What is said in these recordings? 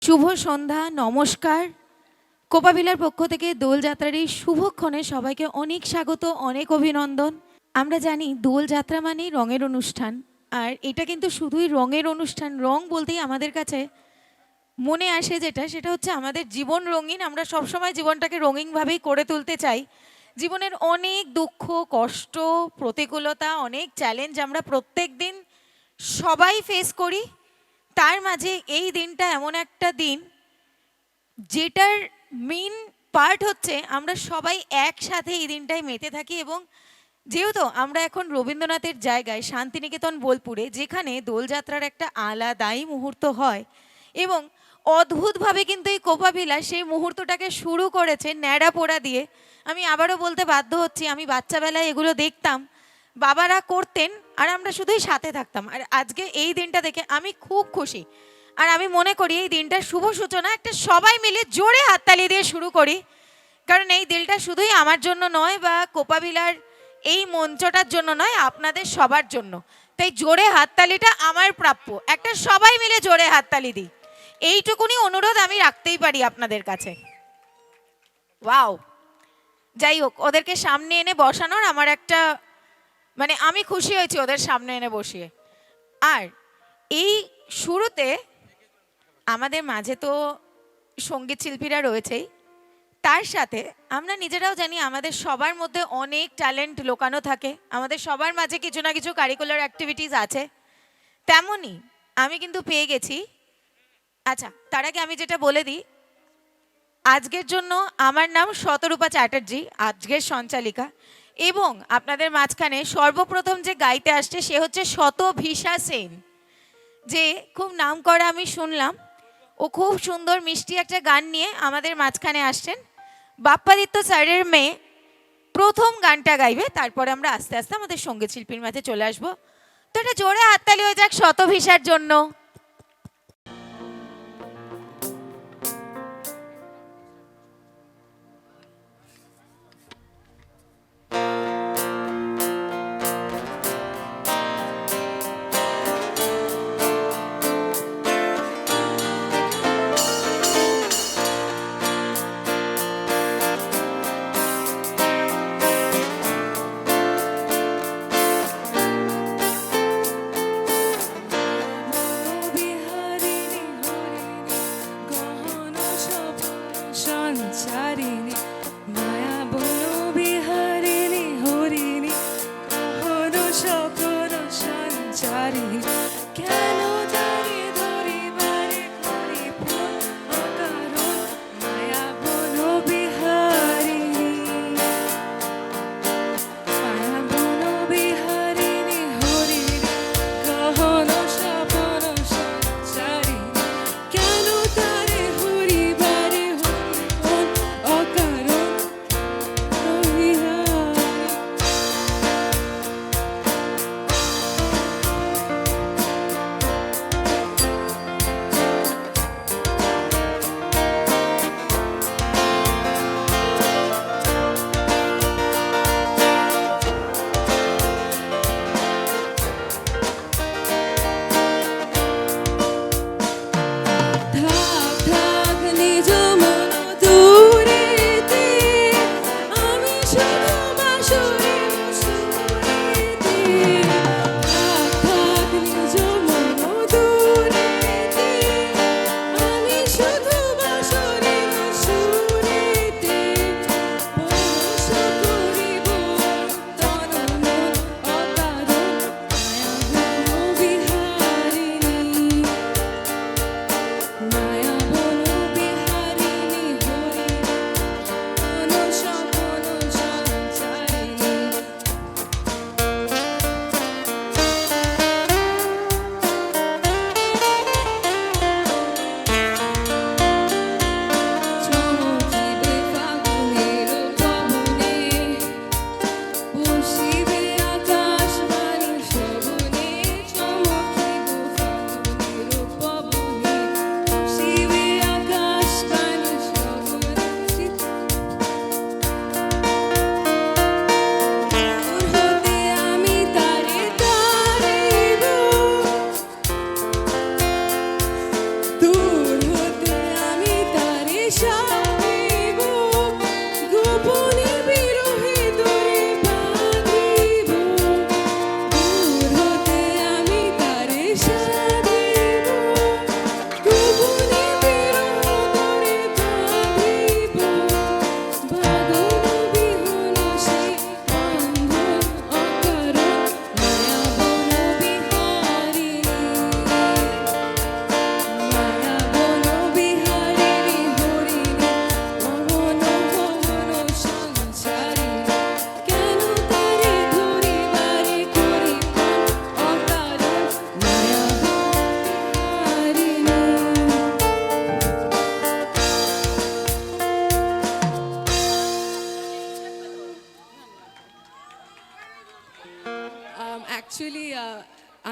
শুভ সন্ধ্যা, নমস্কার। কোপাভিলার পক্ষ থেকে দোলযাত্রার এই শুভক্ষণে সবাইকে অনেক স্বাগত, অনেক অভিনন্দন। আমরা জানি দোলযাত্রা মানেই রঙের অনুষ্ঠান, আর এটা কিন্তু শুধুই রঙের অনুষ্ঠান। রং বলতেই আমাদের কাছে মনে আসে সেটা হচ্ছে আমাদের জীবন রঙিন। আমরা সবসময় জীবনটাকে রঙিনভাবেই করে তুলতে চাই। জীবনের অনেক দুঃখ, কষ্ট, প্রতিকূলতা, অনেক চ্যালেঞ্জ আমরা প্রত্যেক দিন সবাই ফেস করি। তার মাঝে এই দিনটা এমন একটা দিন যেটার মেইন পার্ট হচ্ছে আমরা সবাই একসাথে এই দিনটায় মেতে থাকি। এবং যেহেতু আমরা এখন রবীন্দ্রনাথের জায়গায় শান্তিনিকেতন বোলপুরে, যেখানে দোলযাত্রার একটা আলাদাই মুহূর্ত হয়, এবং অদ্ভুতভাবে কিন্তু এই কোপাভিলা সেই মুহূর্তটাকে শুরু করেছে ন্যাড়া পোড়া দিয়ে। আমি আবারও বলতে বাধ্য হচ্ছি, আমি বাচ্চাবেলায় এগুলো দেখতাম, বাবারা করতেন, আর আমরা শুধুই সাথে থাকতাম। আর আজকে এই দিনটা দেখে আমি খুব খুশি। আর আমি মনে করি এই দিনটার শুভ সূচনা একটা সবাই মিলে জোরে হাততালি দিয়ে শুরু করি, কারণ এই দিনটা শুধুই আমার জন্য নয় বা কোপাভিলার এই মঞ্চটার জন্য নয়, আপনাদের সবার জন্য। তাই জোরে হাততালিটা আমার প্রাপ্য। একটা সবাই মিলে জোরে হাততালি দিই, এইটুকুনি অনুরোধ আমি রাখতেই পারি আপনাদের কাছে। ওয়াও! যাই হোক, ওদেরকে সামনে এনে বসানোর আমার একটা আমি খুশি হয়েছি ওদের সামনে এনে বসিয়ে। আর এই শুরুতে আমাদের মাঝে তো সঙ্গীত শিল্পীরা রয়েছেই, তার সাথে আমরা নিজেরাও জানি আমাদের সবার মধ্যে অনেক ট্যালেন্ট লুকানো থাকে। আমাদের সবার মাঝে কিছু না কিছু কারিকুলার অ্যাক্টিভিটিস আছে। তেমনই আমি কিন্তু পেয়ে গেছি। আচ্ছা, তার আগে আমি যেটা বলে দিই, আজকের জন্য আমার নাম শতরূপা চ্যাটার্জি, আজকের সঞ্চালিকা। এবং আপনাদের মাঝখানে সর্বপ্রথম যে গাইতে আসছে সে হচ্ছে শতভিসা সেন, যে খুব নাম করা আমি শুনলাম। ও খুব সুন্দর মিষ্টি একটা গান নিয়ে আমাদের মাঝখানে আসছেন। বাপ্পাদিত্য স্যারের মেয়ে প্রথম গানটা গাইবে, তারপরে আমরা আস্তে আস্তে আমাদের সঙ্গীত শিল্পীর মাঝে চলে আসবো। তো এটা জোরে হাততালি হয়ে যাক শতভিসার জন্য।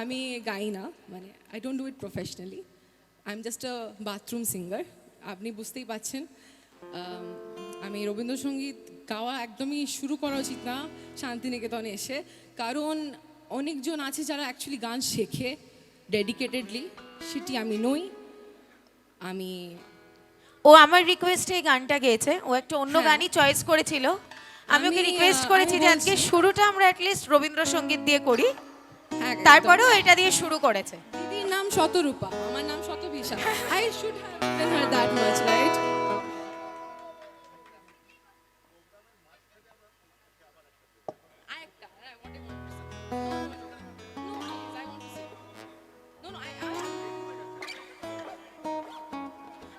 আমি গাই না, মানে I don't do it professionally, I am just a bathroom singer. আপনি বুঝতেই পাচ্ছেন আমি রবীন্দ্রসঙ্গীত গাওয়া একদমই শুরু করা উচিত না শান্তিনিকেতনে এসে, কারণ অনেকজন আছে যারা অ্যাকচুয়ালি গান শেখে ডেডিকেটেডলি, সেটি আমি নই। আমি ও আমার রিকোয়েস্টে এই গানটা গেয়েছে, ও একটা অন্য গানই চয়েস করেছিল। আমি ওকে রিকোয়েস্ট করেছি যে আজকে শুরুটা আমরা অ্যাটলিস্ট রবীন্দ্রসঙ্গীত দিয়ে করি, তারপরেও এটা দিয়ে শুরু করেছে। দিদির নাম শতরূপা, আমার নাম Shatabisha. I should have given her that much, right?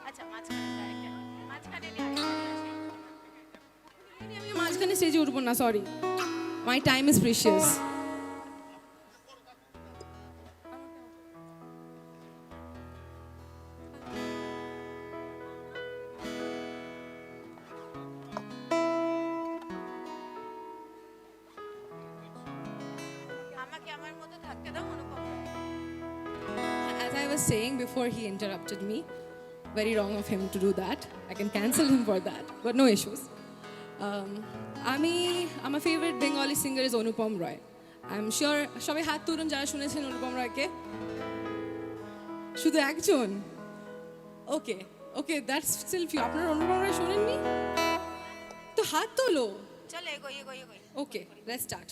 আচ্ছা মাঝখানে নিয়ে আসি। আমি মাঝখানে স্টেজে উঠবো না, sorry, my time is precious. আমাকে আমার মতো থাকতে দাও অনুপম। As I was saying before he interrupted me, very wrong of him to do that. I can cancel him for that, but no issues. আমার favorite Bengali singer is Anupam Roy. I'm sure সবাই হাত তুলুন যারা শুনেছেন অনুপম রয়কে। শুধু একজন? ওকে ওকে, that's still few. আপনারা অনুপম রয় শোনেননি তো হাত তোলো। চলো এগোই এগোই এগোই। ওকে, লেটস স্টার্ট।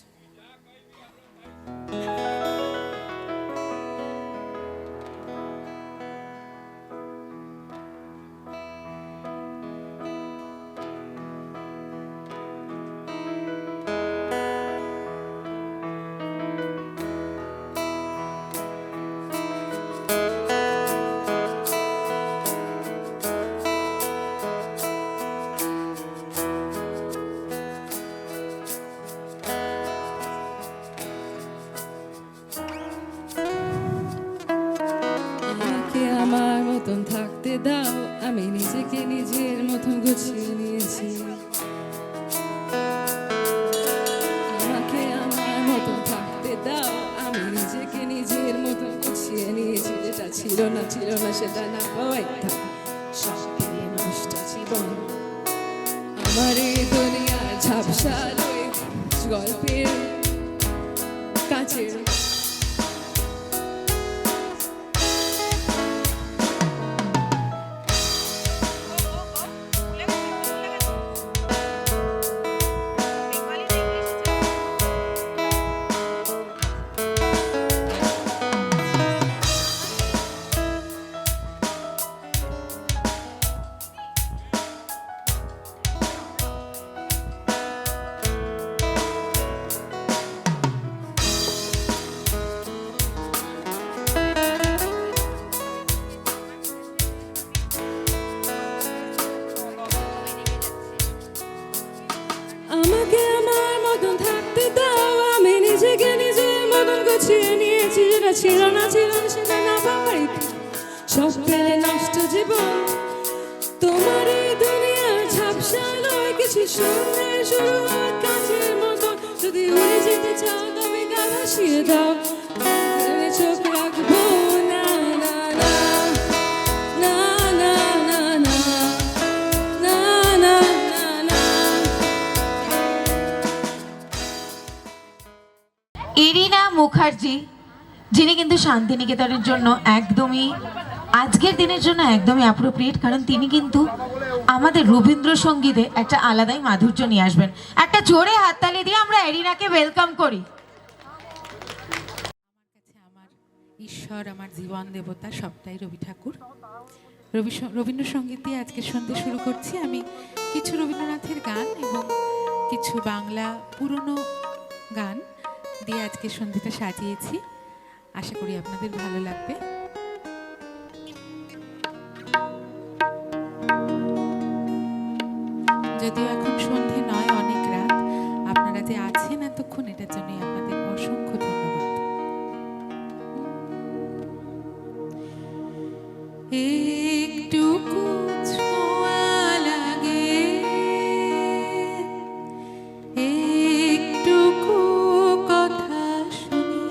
আমাকে আমার মতন থাকতে দাও, আমি নিজেকে নিজের মতন গুছিয়ে নিয়েছি। আমাকে আমার মতন থাকতে দাও, আমি নিজেকে নিজের মতন গুছিয়ে নিয়েছি। যেটা ছিল না সেটা না পাওয়াই থাক, সব ফেলে নষ্ট জীবন। আমার এই দুনিয়ার ঝাপসা গল্পের কাছের আমাকে আমার মতন থাকতে দাও, আমি নিজেকে নিজের মতন গুছিয়ে নিয়েছি। যেটা ছিল না সেটা না পাওয়াই সব পেলে নষ্ট জীবন। তোমার এই দুনিয়ার ঝাপসা লয় কিছু সুন্দর শুরু হয় কাছের মতন। যদি উড়ে যেতে চাও তবে গা ভাসিয়ে দাও, চোখ রাখবো না না না না না না না না না না না। ইরিনা মুখার্জি, যিনি কিন্তু শান্তিনিকেতনের জন্য একদমই আজকের দিনের জন্য একদমই অ্যাপ্রোপ্রিয়েট, কারণ তিনি কিন্তু আমাদের রবীন্দ্রসঙ্গীতে একটা আলাদাই মাধুর্য নিয়ে আসবেন। একটা জোরে হাততালি দিয়ে আমরা এরিনাকে ওয়েলকাম করি। আমার ঈশ্বর, আমার জীবন দেবতা সবটাই রবি ঠাকুর। রবীন্দ্রসঙ্গীত দিয়ে আজকে সন্ধ্যে শুরু করছি। আমি কিছু রবীন্দ্রনাথের গান এবং কিছু বাংলা পুরনো গান দিয়ে আজকে সন্ধ্যেটা সাজিয়েছি। আশা করি আপনাদের ভালো লাগবে। যদিও এখন সন্ধে নয়, অনেক রাত, আপনারা যে আছেন এতক্ষণ এটার জন্য আপনাদের অসংখ্য ধন্যবাদ। একটুকু ছোঁয়া লাগে, একটুকু কথা শুনি,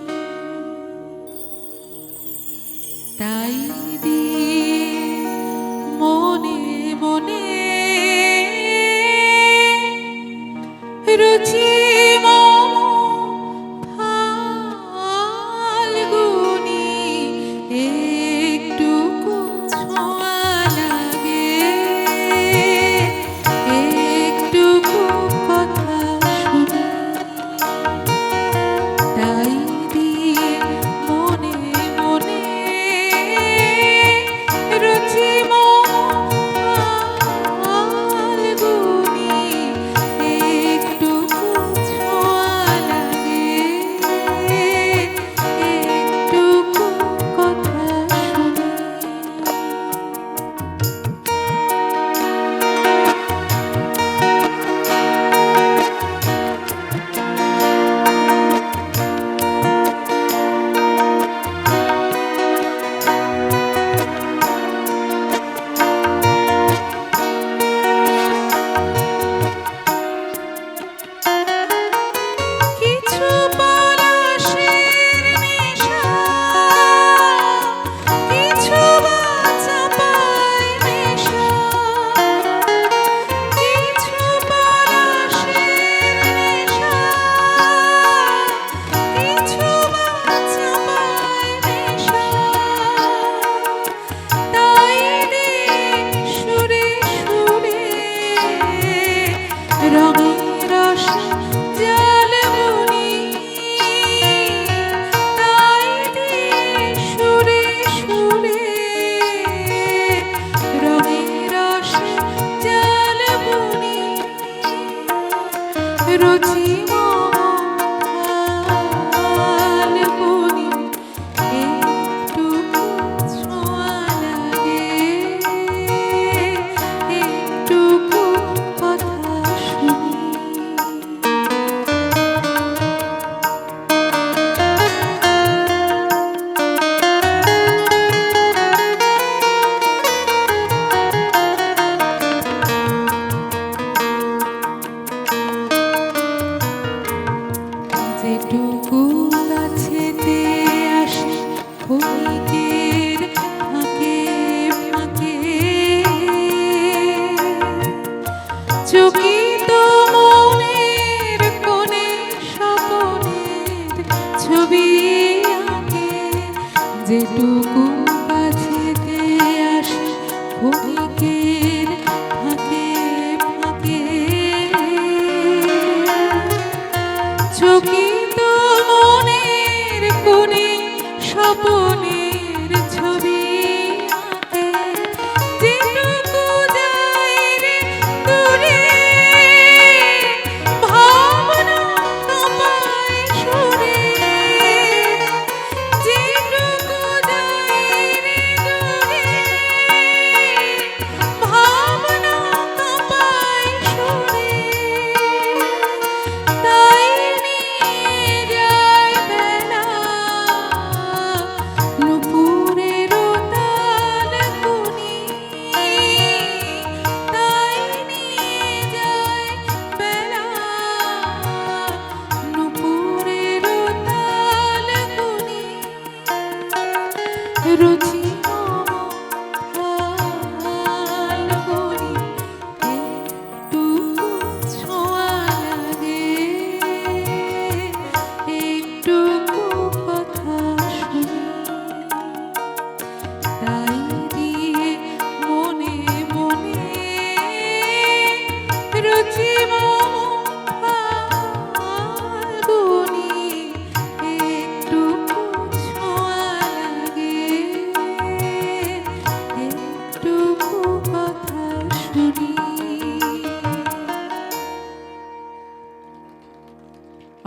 টুনি।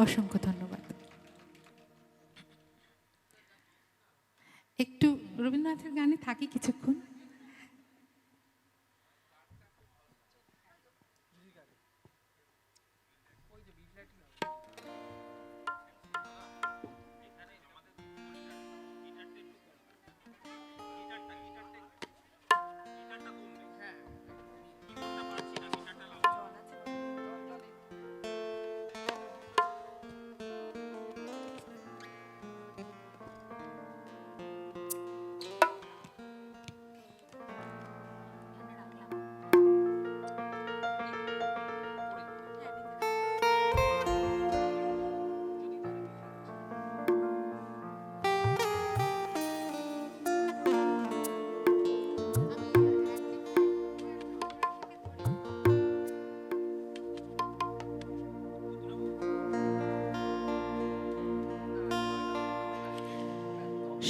অসংখ্য ধন্যবাদ। একটু রবীন্দ্রনাথের গানে থাকি কিছুক্ষণ।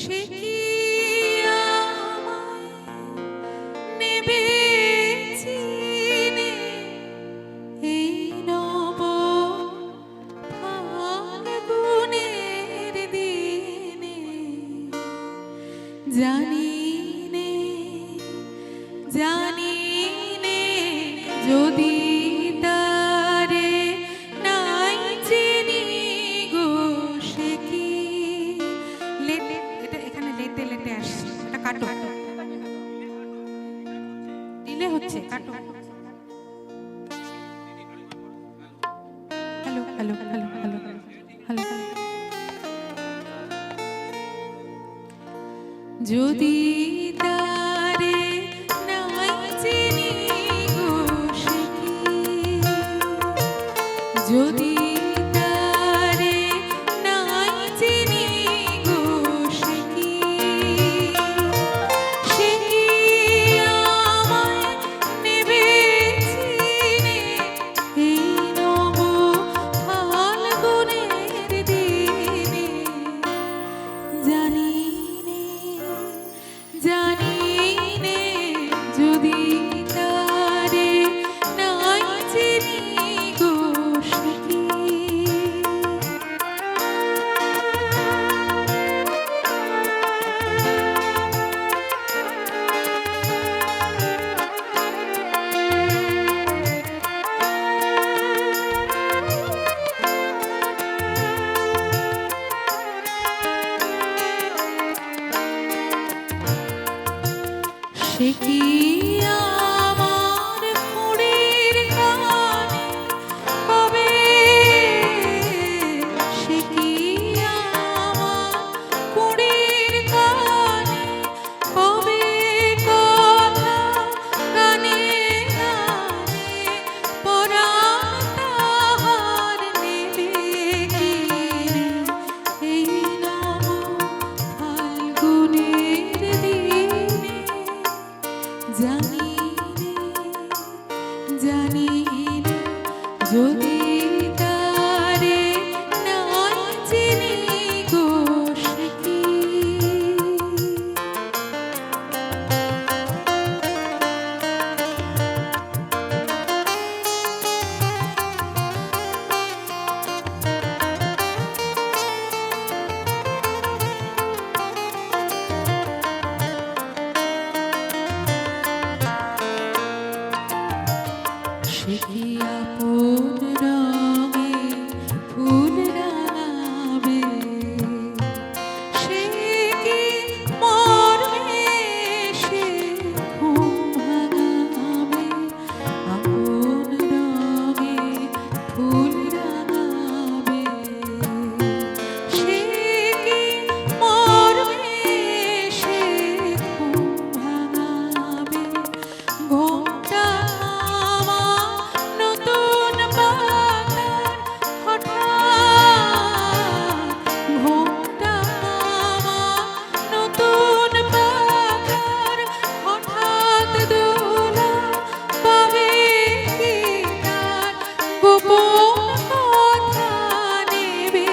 সে কি আমায় নেবে চিনে এই নব ফাল্গুনের দিনে, জানি নে জানি নে যদি তারে নাই চিনি গো সে কি। এটা এখানে লেটে লেটে আসছে, এটা কাটো, ডিলে হচ্ছে, কাটো। Hello hello hello hello hello. যদি তারে নাই চিনি গো সে কি, যদি তারে নাই চিনি গো সে কি, সে কি আমায় নেবে চিনে এই নব ফাল্গুনের দিনে, জানি নে জানি নে যদি তারে নাই চিনি গো সে কি। সে কি আমার খুঁড়ির কানে কবে, সে কি আমার খুঁড়ির কানে কবে কথা গানে গানে পরাণ তাহার নেবে কি রে এই নব ফাল্গুনের দিনে, জানি নে জানি নে যদি তারে নাই চিনি গো সে কি। সে কি আপন রঙে ফুল রাঙাবে, সে কি মরবে সে ঘুম ভাঙাবে, আপন রঙে ফুল রাঙাবে, সে কি মরবে সে ঘুম ভাঙাবে, ঘোমটা নতুন পাতার হঠাৎ, ঘোমটা নতুন পাতার হঠাৎ দোলা পাবে কি তার গোপন কথা নেবে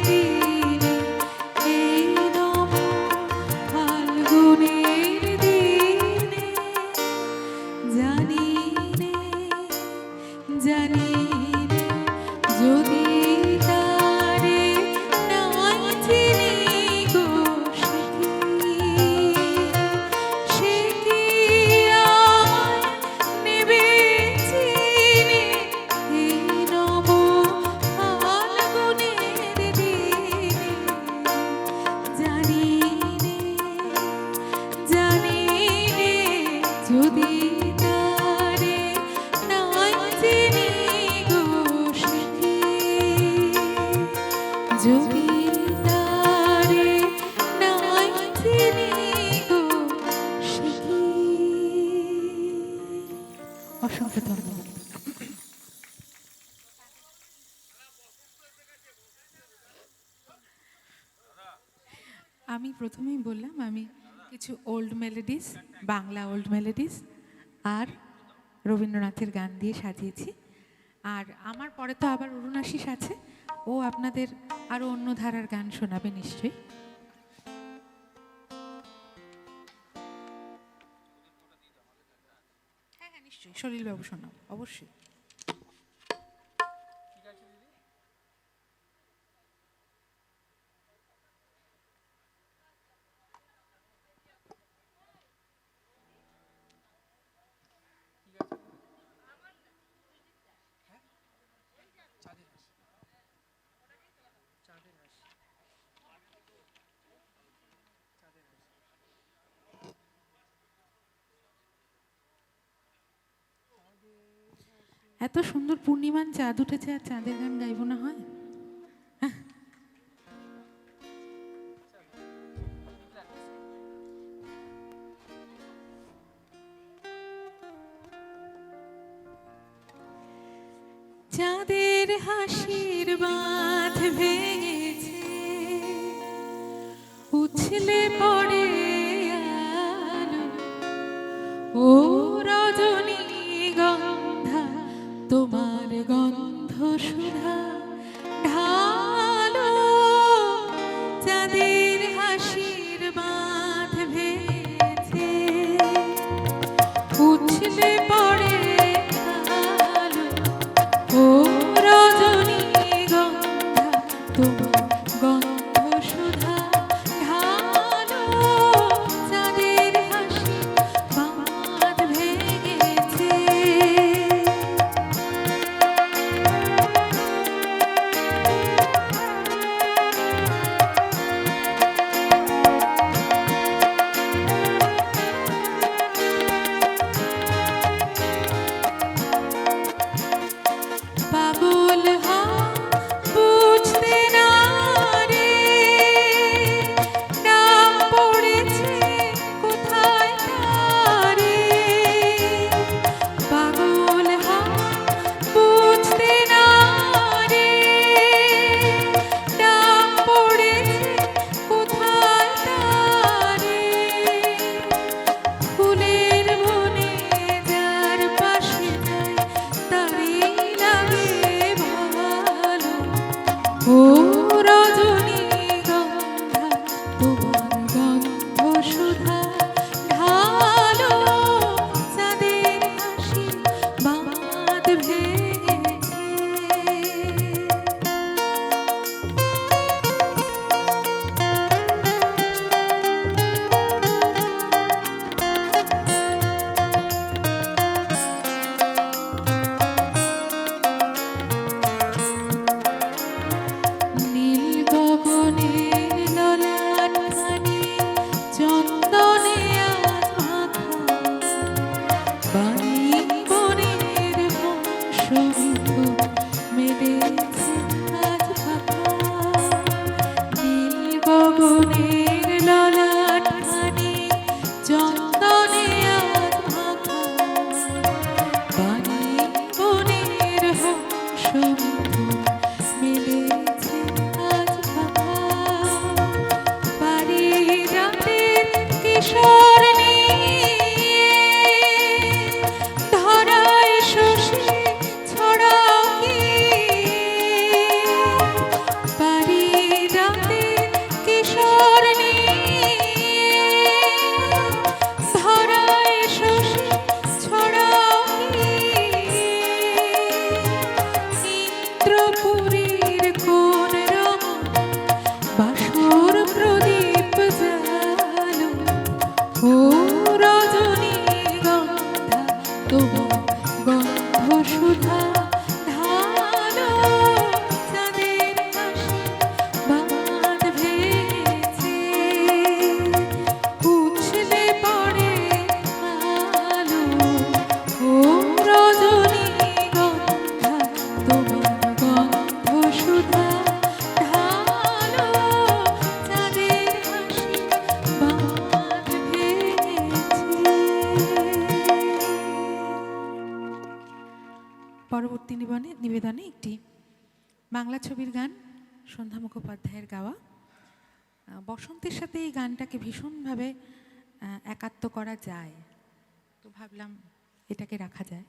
দিনে এই নব ফাল্গুনের দিনে, অসংখ্য ধন্যবাদ। আমি প্রথমেই বললাম আমি কিছু old melodies, Bangla old melodies আর রবীন্দ্রনাথের গান দিয়ে সাজিয়েছি। আর আমার পরে তো আবার অরুণাশিস আছে, ও আপনাদের আরও অন্য ধারার গান শোনাবে নিশ্চয়ই। হ্যাঁ হ্যাঁ নিশ্চয়ই, সলিলবাবু শোনাবো অবশ্যই। এত সুন্দর পূর্ণিমান চাঁদ উঠেছে, আর চাঁদের গান গাইব না হয়? চাঁদের হাসির বাঁধ ভেঙেছে, উছলে পড়ে আলো, ও রজনী গন্ধা তোমার গন্ধ সুধা ঢালো। চাঁদের হাসির বাঁধ ভেঙেছে, উছলে পড়ে আলো, ও রজনী গন্ধা তোমার গন্ধ সুধা ঢালো। চাঁদের হাসি বাঁধ ভেঙেছে। পাগল বুঝতে না রে, নাম পড়েছে কোথায় তারে। পাগল বুঝতে না রে, নাম পড়েছে কোথায় তারে। ফুলের বনে যার পাশে যায় তারই লাগে ভালো, ও রজনী গন্ধা তোমার গন্ধ সুধা ঢালো। চাঁদের হাসি বাঁধ ভেঙেছে। নীল গগনের ললাটখানি চন্দনে আজ মাখা, বাণী বনের বংশবিন্দু মেলেছে আজ ফাঁকা। নীল গগনের ললাটখানি চন্দনে আজ মাখা, বাণী বনের বংশবিন্দু মেলেছে আজ ফাঁকা। পারিজাতের কিশোর নিয়ে ধরায় শশী ছড়াও কি। পারিজাতের কিশোর নিয়ে ধরায় শশী ছড়াও কি। ইন্দ্রপুরীর কোন রঙ বাসর প্রদীপ জালো, ও রজনী গন্ধা তোমার গন্ধ সুধা ঢালো। চাঁদের হাসি বাঁধ ভেঙেছে, উছলে পড়ে আলো, ও রজনী গন্ধা তোমার গন্ধ সুধা ঢালো। চাঁদের হাসি বাঁধ ভেঙেছে। পরবর্তী নিবেদনে একটি বাংলা ছবির গান, সন্ধ্যা মুখোপাধ্যায়ের গাওয়া। বসন্তের সাথে এই গানটাকে ভীষণভাবে একাত্ম করা যায়, তো ভাবলাম এটাকে রাখা যায়।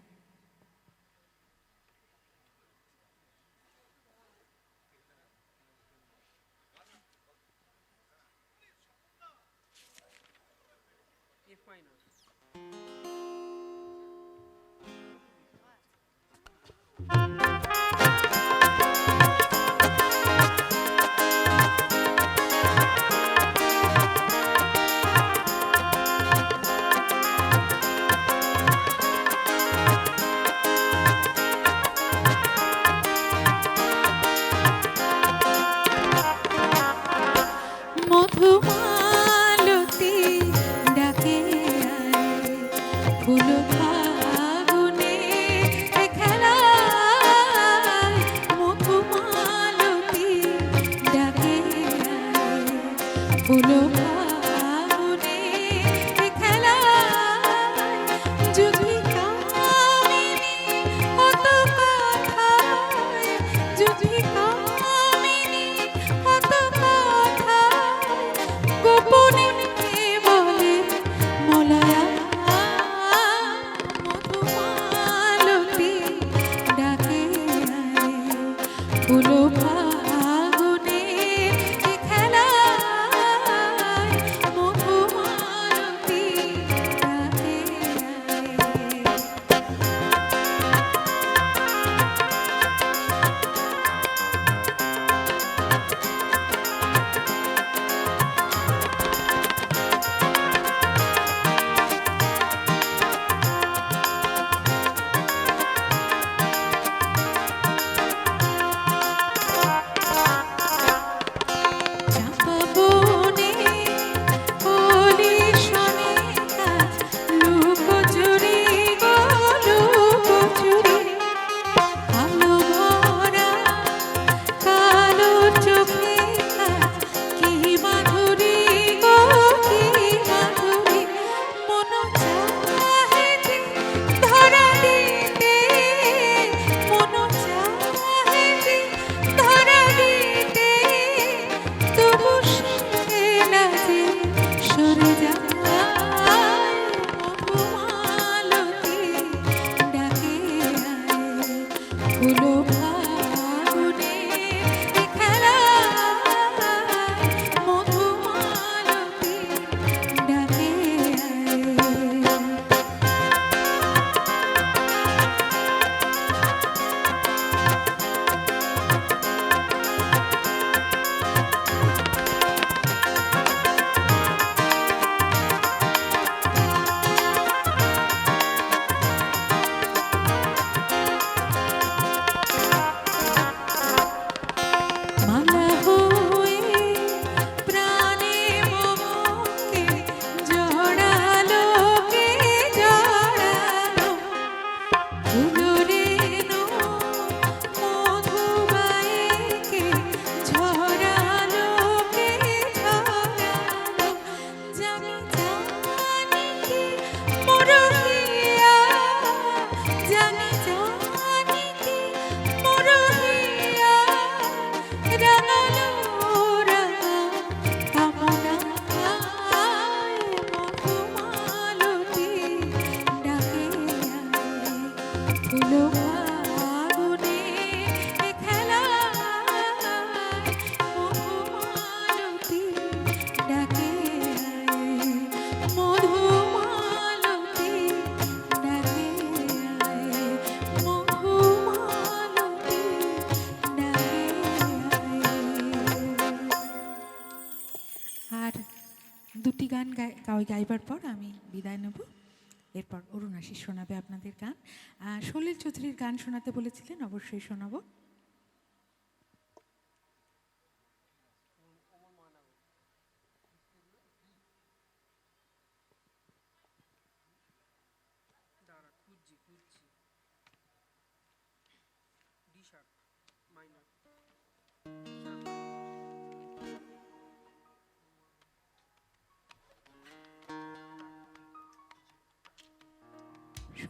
মধুমালতী ডাকে আয়, ফুল ফাগুনে খেলায়। মধুমালতী ডাকে আয়, ফুল ফাগুনে খেলায়। যদি কামিনী অত কথায়, যদি কামিনী অত কথায় গোপনে বলে মোলায়া। মধুমালতী ডাকে আয়, ফুল ফাগুনে খেলায়। মধুমালতী ডাকে আয়। চাপা বনে কলি শনে কাজ, লুকোচুরি গো লুকোচুরি। আলো ভরা কালো চোখে কাজ, কি মাধুরী গো কি মাধুরী। মন চাহে যে ধরা দিতে, মন চাহে যে ধরা দিতে, তবু সে না যে সরে যায়। মধুমালতী ডাকে আয়, ফুল ফাগুনে খেলায়। মধুমালতী ডাকে আয়। মালা হয়ে প্রাণে মোহকে জড়ালো, কে জড়ালো। ফুলরেণু মধুবাইকে ঝরালো, কে ঝরালো। জানি জানি কি মরহিয়া, জানি জানি কি মরহিয়া। রাঙালো রাঙা কামনায়, মধুমালতী ডাকে আয়, ফুল ফাগুনে খেলায়। মধুমালতী ডাকে আয়, মধুমালতী ডাকে আয়, মধুমালতী ডাকে আয়। আর দুটি গান গাইবার পর আমি বিদায় নেব। এরপর অরুণ আশিস শোনাবে আপনাদের গান। সলিল চৌধুরীর গান শোনাতে বলেছিলেন, অবশ্যই শোনাবো।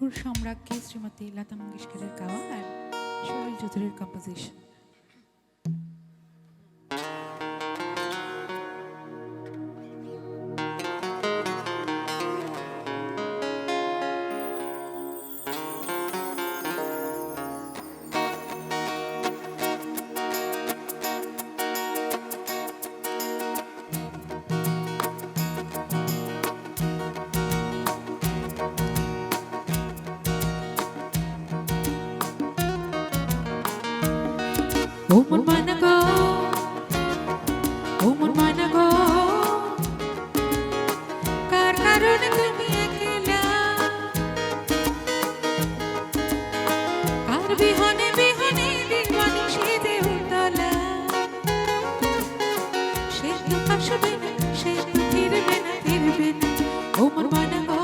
সুর সম্রাজ্ঞী শ্রীমতী লতা মঙ্গেশকরের গাওয়া আর সোহেল চৌধুরীর কম্পোজিশন। ও মন ময়না গো, ও মন ময়না গো, কার কারণে তুমি একলা, কার বিহনে বিহনে দিলবানি সেজে উতলা, সে তো আসবে না, সে তো ফিরবে না, ফিরবে না, ও মন ময়না গো।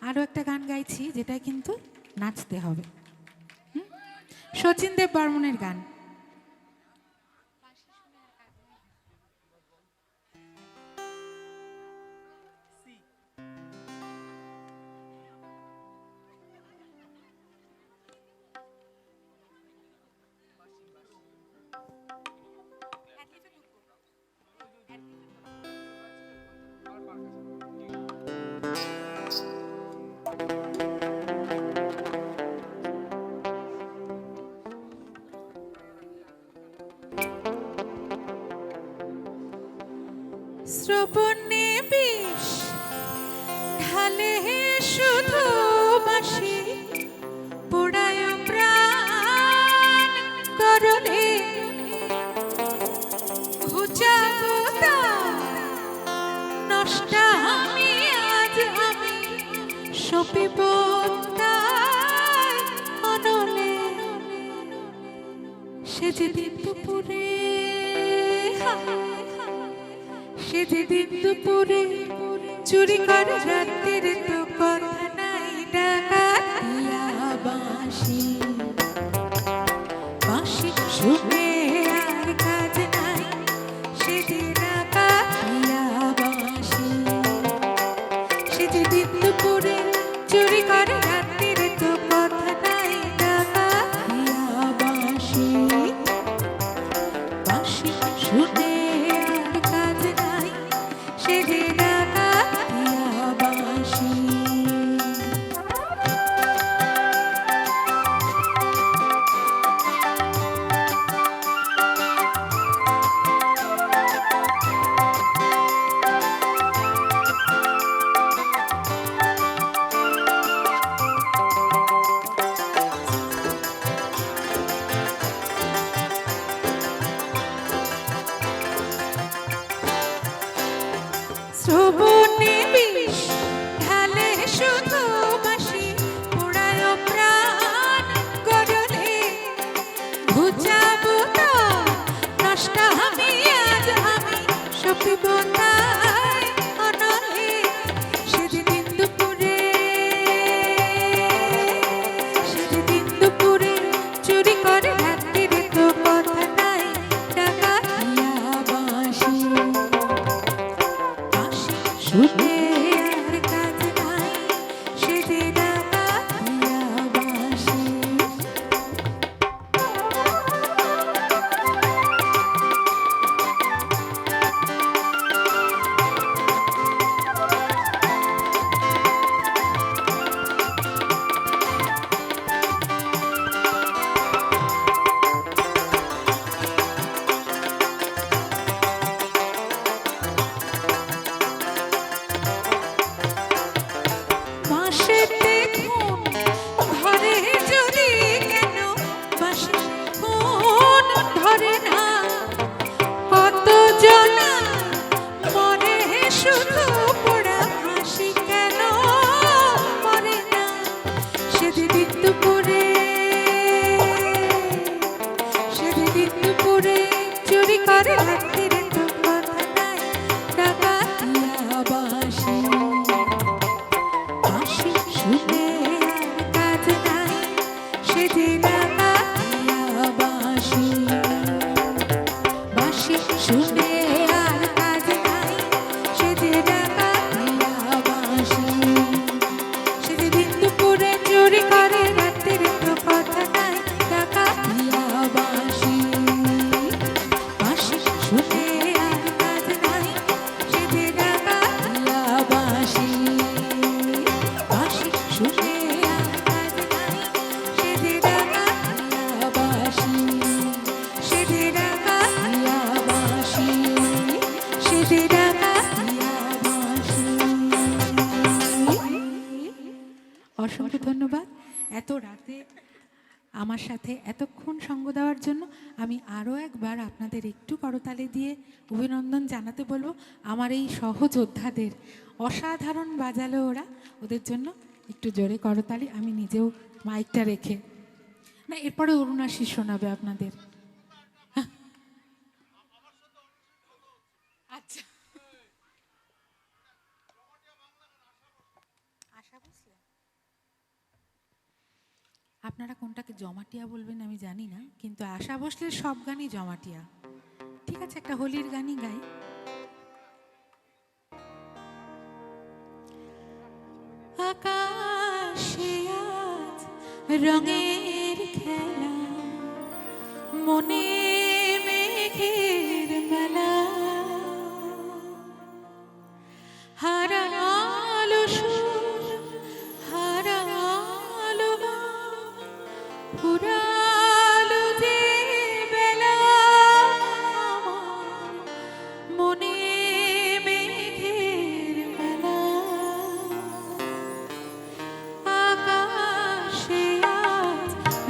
আরো একটা গান গাইছি যেটা কিন্তু নাচতে হবে। শচীন দেব বর্মনের গান। শ্রবণে বিষ ঢালে শুধু বাসি পোড়ায় প্রাণ করলে ঘুচাবো নষ্ট আমি আজ আমি সপিব অনলে সে যেদিন দুপুরে সে যেদিন দুপুরে চুরি করে রাতের তো কথা নাই ডাকাতিয়া বাঁশি বাঁশি শুনে আর কাজ নাই সে যে ডাকাতিয়া বাঁশি সেদিন দুপুরে চুরি করে রাত্রিরে তো কথা নাই ডাকাতিয়া বাঁশি বাঁশি শুনে আর কাজ নাই সে যে ডাকাতিয়া বাঁশি। শ্রবণে বিষ ঢালে শুধু বাঁশি পোড়ায় প্রাণ গরলে ঘুচাবো তো নষ্ট আমি আজ আমি সপিব তাই অনলে সেদিন দুপুরে চুরি করে রাত্রিরে তো কথা নাই ডাকাতিয়া বাঁশি শুনে আর কাজ নাই সে যে ডাকাতিয়া বাঁশি। বাঁশিতে খুন ধরে যদি কেন বাঁশি খুন ধরে না কত জনা মরে শুধু পোড়া হাসি কেন মরে না সেদিন দুপুরে চুরি করে রাত্রিরে তো কথা নাই ডাকাতিয়া বাঁশি বাঁশি শুনে আর কাজ নাই সে যে ডাকাতিয়া বাঁশি বাঁশি শুনে আর কাজ নাই সে যে ডাকাতিয়া বাঁশি সেদিন দুপুরে চুরি করে রাত্রিরে তো কথা নাই ডাকাতিয়া বাঁশি বাঁশি শুনে আর কাজ নাই সে যে ডাকাতিয়া বাঁশি বাঁশি শুনে আর কাজ নাই সে যে ডাকাতিয়া বাঁশি সে যে ডাকাতিয়া বাঁশি সে যে ডাকাতিয়া বাঁশি। অসংখ্য ধন্যবাদ এত রাতে আমার সাথে এতক্ষণ সঙ্গ দেওয়ার জন্য। আমি আরও একবার আপনাদের একটু করতালি দিয়ে অভিনন্দন জানাতে বলবো আমার এই সহযোদ্ধাদের। অসাধারণ বাজালো ওরা, ওদের জন্য একটু জোরে করতালি। আমি নিজেও মাইকটা রেখে না, এরপরে অরুণাশী শোনাবে আপনাদের। আচ্ছা, আশা ভোসলে আপনারা কোনটাকে জমাটিয়া বলবেন আমি জানি না, কিন্তু আশা ভোসলের সব গানই জমাটিয়া। ঠিক আছে, একটা হোলির গানই গাই। আকাশে আজ রঙের খেলা, মনে মেঘের মেলা, হারালো সুর হারালো গান, ফুরালো যে বেলা, আমার মনে মেঘের মেলা। আকাশে আজ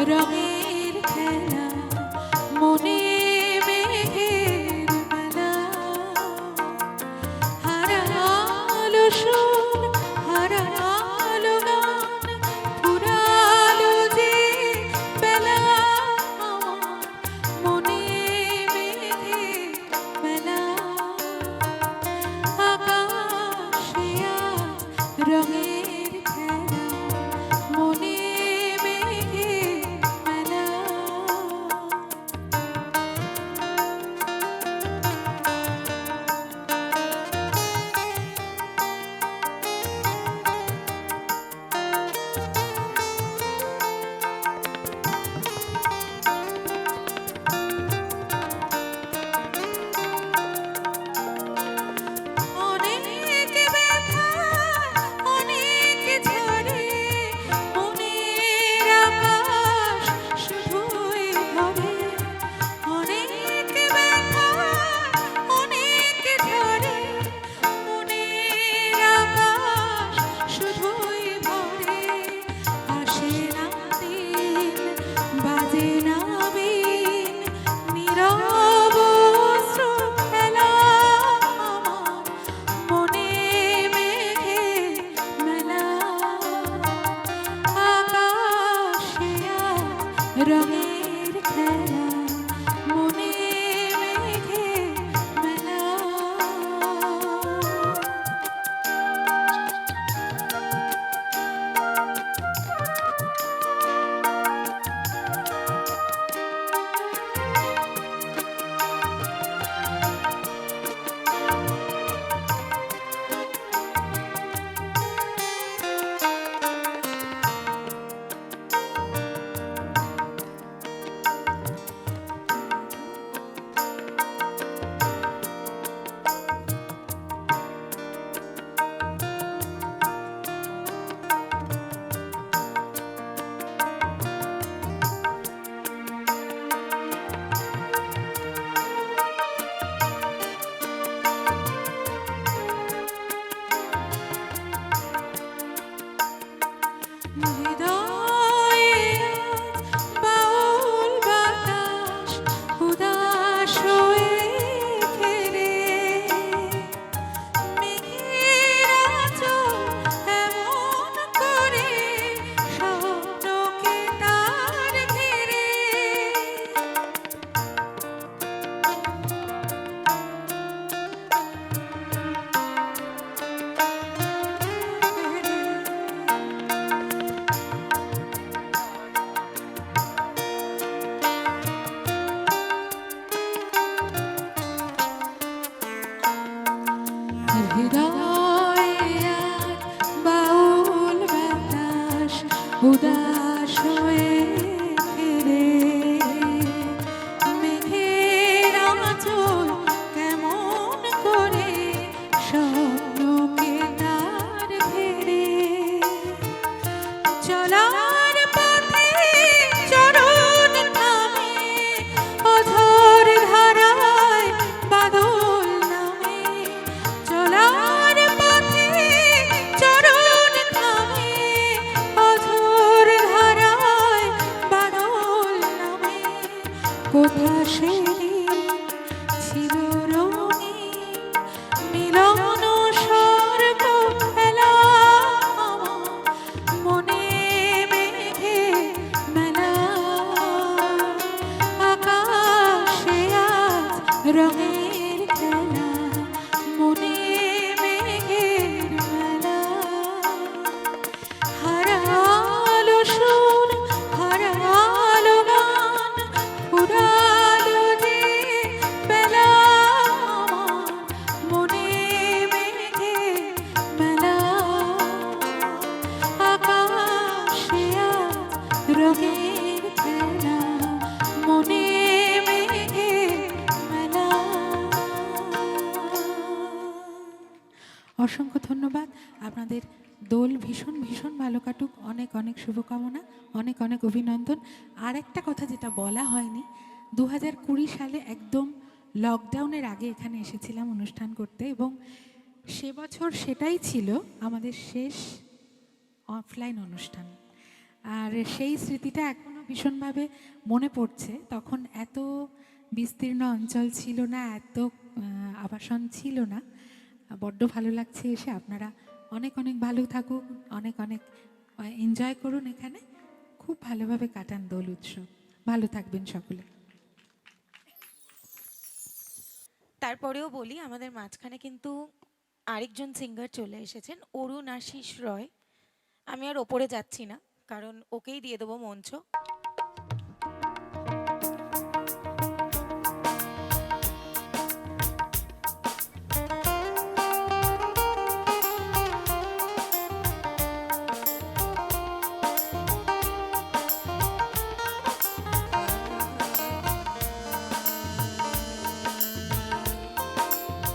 রঙের খেলা, মনে মেঘের মেলা, হারালো সুর হারালো গান, ফুরালো যে বেলা, আমার মনে মেঘের মেলা। আকাশে আজ রঙের খেলা, মনে মেঘের মেলা। রঙের খেলা মনে মেঘে মেলা উদাস হয়ে ফিরে মেঘের আঁচল কেমন করে স্বপ্নকে তার ঘেরে চলার পথে চরণ থামে অঝোর ধারায় বাদল নামে চলার পথে চরণ থামে অঝোর ধারায় বাদল নামে কোথা সেদিন ছিল রঙিন মিলন স্বর্গ খেলা মনে মেঘে মেলা আকাশে আজ রঙের খেলা মনে মেঘের মেলা হারালো সুর হারালো গান উড়ালো যে বেলা মনে মেঘে মেলা আকাশে আজ রঙের খেলা মনে মেঘে মেলা অসংখ্য ধন্যবাদ আপনাদের দোল ভীষণ ভীষণ ভালো কাটুক অনেক অনেক শুভকামনা অনেক অনেক অভিনন্দন আর একটা কথা যেটা বলা হয়নি 2020 সালে একদম লকডাউনের আগে এখানে এসেছিলাম অনুষ্ঠান করতে এবং সে বছর সেটাই ছিল আমাদের শেষ অফলাইন অনুষ্ঠান আর সেই স্মৃতিটা এখনও ভীষণভাবে মনে পড়ছে তখন এত বিস্তীর্ণ অঞ্চল ছিল না এত আবাসন ছিল না বড্ড ভালো লাগছে এসে আপনারা অনেক অনেক ভালো থাকুন অনেক অনেক এনজয় করুন এখানে খুব ভালোভাবে কাটান দোল উৎসব ভালো থাকবেন সকলে তারপরেও বলি আমাদের মাঝখানে কিন্তু আরেকজন সিঙ্গার চলে এসেছেন অরুণ আশিস রয় আমি আর ওপরে যাচ্ছি না কারণ ওকেই দিয়ে দেবো মঞ্চ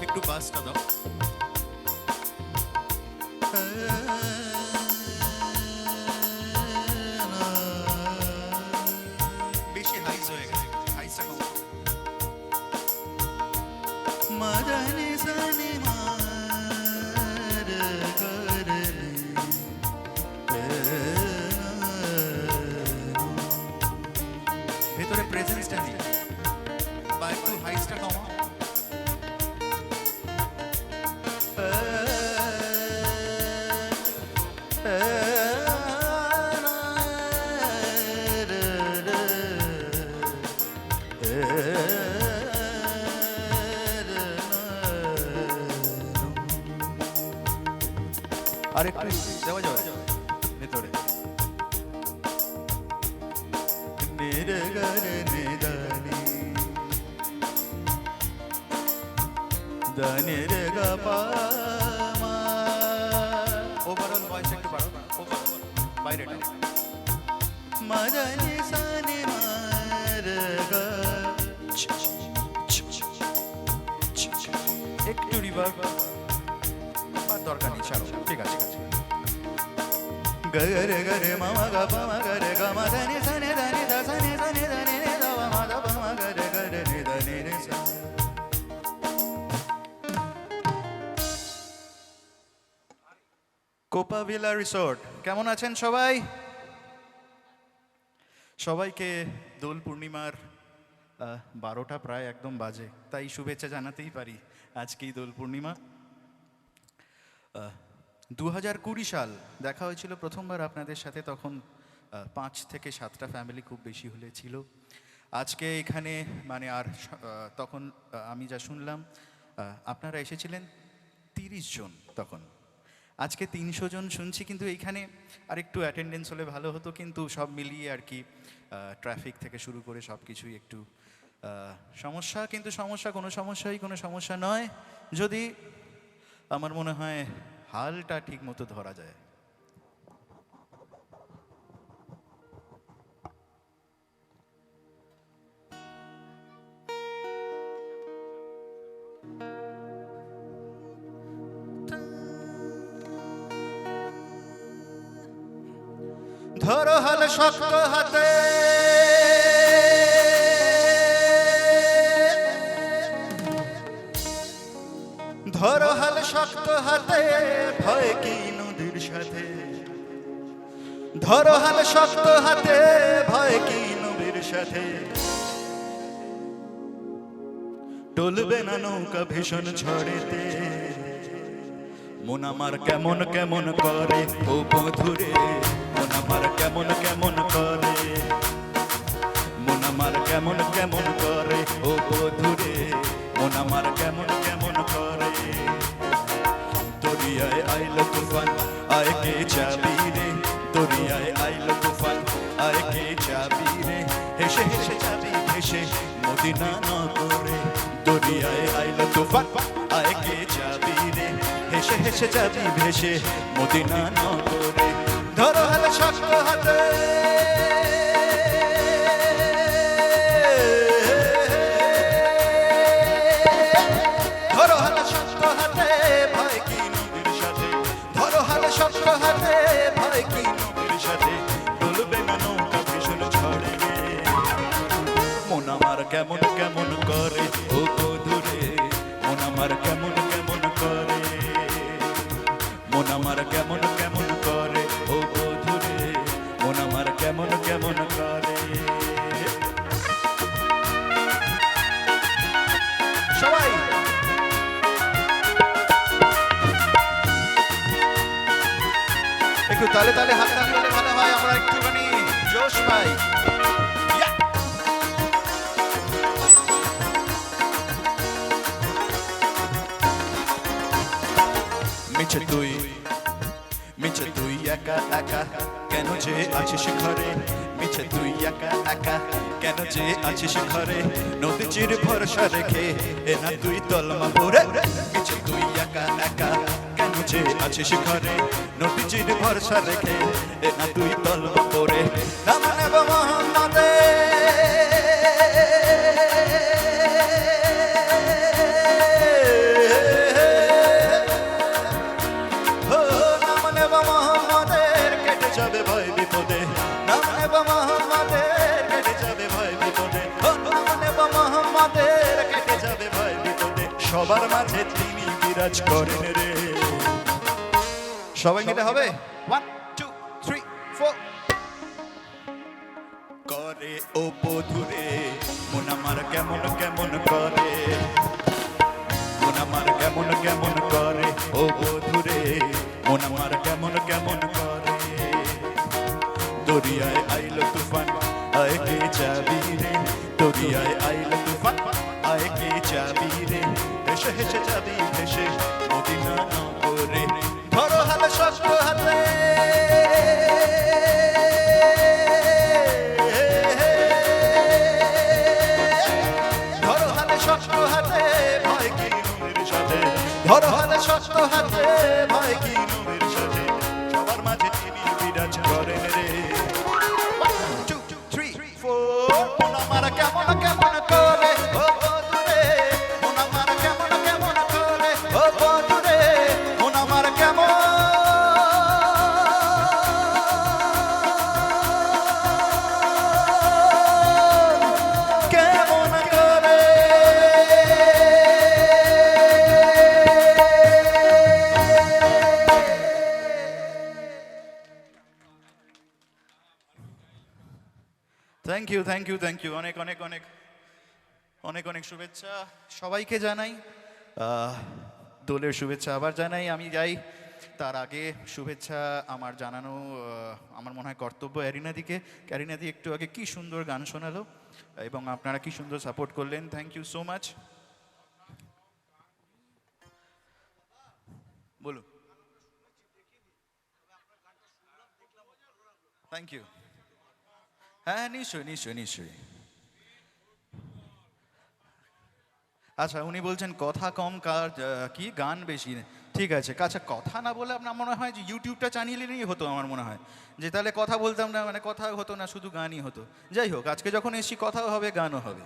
একটু বাসটা দাও বেশি হাইজ হয়ে গেছে হাইজটা কম মদনে সনে মার করনে ভেতরে প্রেজেন্সটা নেই বা একটু হাইজটা কমা আর একটু দেওয়া যাবে ভেতরে নিরে গরে নিদানি দানি রে গা পা মা ওভারঅল ভয়েস একটু বাড়াও ওভারঅল বাইরেটা মাদানি সানি মারে গা একটু রিভার্ব আর দরকার নেই ছাড়ো ঠিক আছে গরে গরে মামা গা পামা গরে গা মা দানি সানি দানি দা সানি সানি দানি রে দা মা দা পামা গরে গরে নি দানি রে সা কোপা ভিলা রিসোর্ট কেমন আছেন সবাই সবাইকে দোল পূর্ণিমার 12টা প্রায় একদম বাজে তাই শুভেচ্ছা জানাতেই পারি আজকেই দোল পূর্ণিমা 2020 সাল দেখা হয়েছিল প্রথমবার আপনাদের সাথে তখন 5 থেকে 7টা ফ্যামিলি খুব বেশি হলে ছিল আজকে এখানে মানে আর তখন আমি যা শুনলাম আপনারা এসেছিলেন 30 জন তখন আজকে 300 জন শুনছি কিন্তু এইখানে আর একটু অ্যাটেন্ডেন্স হলে ভালো হতো কিন্তু সব মিলিয়ে আর কি ট্রাফিক থেকে শুরু করে সব কিছুই একটু সমস্যা কিন্তু কোনো সমস্যা নয় যদি আমার মনে হয় হালটা ঠিক মতো ধরা যায় ধরো হাল শক্ত হাতে ধরো হাল শক্ত হাতে ভয় কি নদীর সাথে ধরো হাল শক্ত হাতে ভয় কি নদীর সাথে টলবে না নৌকা ভীষণ ঝড়েতে মন আমার কেমন কেমন করে ও বধুরে মন আমার কেমন কেমন করে মন আমার কেমন কেমন করে ও বধুরে মন আমার কেমন কেমন করে দরিয়ায় আইলো তুফান আয় কে যাবি রে দরিয়ায় আইলো তুফান আয় কে যাবি রে হেসে হেসে যাবি হেসে মদিনা নগরে দরিয়ায় আইলো তুফান আয় কে যাবি রে হেসে হেসে যাবি ভেসে মদিনা নগরে ধরো হাল শক্ত হাতে ধরো হাল শক্ত হাতে ভয় কি নদীর সাথে ধরো হাল শক্ত হাতে ভয় কি নদীর সাথে বলবে না নৌকা ভীষণ ঝড়ে মন আমার কেমন কেমন করে ও বধুরে মন আমার কেমন কেমন করে মন আমার কেমন কেমন করে ও বধুরে মন আমার কেমন কেমন করে সবাই একটু তালে তালে হাত তালে ভালো হয় আমরা একটুখানি জোশ পাই মিছে তুই একা একা কেন যে আছিস ঘরে মিছে তুই একা একা কেন যে আছিস ঘরে নদী চির ভরসা রেখে এ না তুই তলমা পরে মিছে তুই একা একা কেন যে আছিস ঘরে নদী চির ভরসা রেখে এ না তুই তলমা পরে নাম নেব মোহাম্মদে যাবে ভয় বিপদে নাম নেব মোহাম্মদের কেটে যাবে ভয় বিপদে নাম নেব মোহাম্মদের কেটে যাবে ভয় বিপদে সবার মাঝে তিনি বিরাজ করেন রে সবাই মিলে হবে 1 2 3 4 করে ও বধুরে মন আমার কেমন কেমন করে মন আমার কেমন কেমন করে ও বধুরে মন আমার কেমন কেমন করে দরিয়ায় আইলো তুফান আয় কে যাবি রে দরিয়ায় আইলো তুফান আয় কে যাবি রে হেসে হেসে যাবি ভেসে মদিনা নগরে ধরো হাল শক্ত হাতে ভয় কি নবীর সাথে সবার মাঝে তিনি বিরাজ করেন রে 1 2 3 4 মন আমার কেমন কেমন করে ও বন্ধুরে মন আমার কেমন কেমন করে ও বন্ধুরে মন আমার কেমন কেমন করে thank you thank you thank you অনেক অনেক অনেক অনেক অনেক শুভেচ্ছা সবাইকে জানাই দোলের শুভেচ্ছা আবার জানাই আমি যাই তার আগে শুভেচ্ছা আমার জানানো আমার মনে হয় কর্তব্য অ্যারিনাদিকে অ্যারিনাদি একটু আগে কি সুন্দর গান শোনালো এবং আপনারা কি সুন্দর সাপোর্ট করলেন থ্যাংক ইউ সো মাচ বলুন থ্যাংক ইউ হ্যাঁ নিশ্চয়ই নিশ্চয়ই নিশ্চয়ই আচ্ছা উনি বলছেন কথা কম কার কি গান বেশি ঠিক আছে আচ্ছা কথা না বলে আপনার মনে হয় যে ইউটিউবটা চালিয়ে নিলেই হতো আমার মনে হয় যে তাহলে কথা বলতাম না মানে কথা হতো না শুধু গানই হতো যাই হোক আজকে যখন এসছি কথাও হবে গানও হবে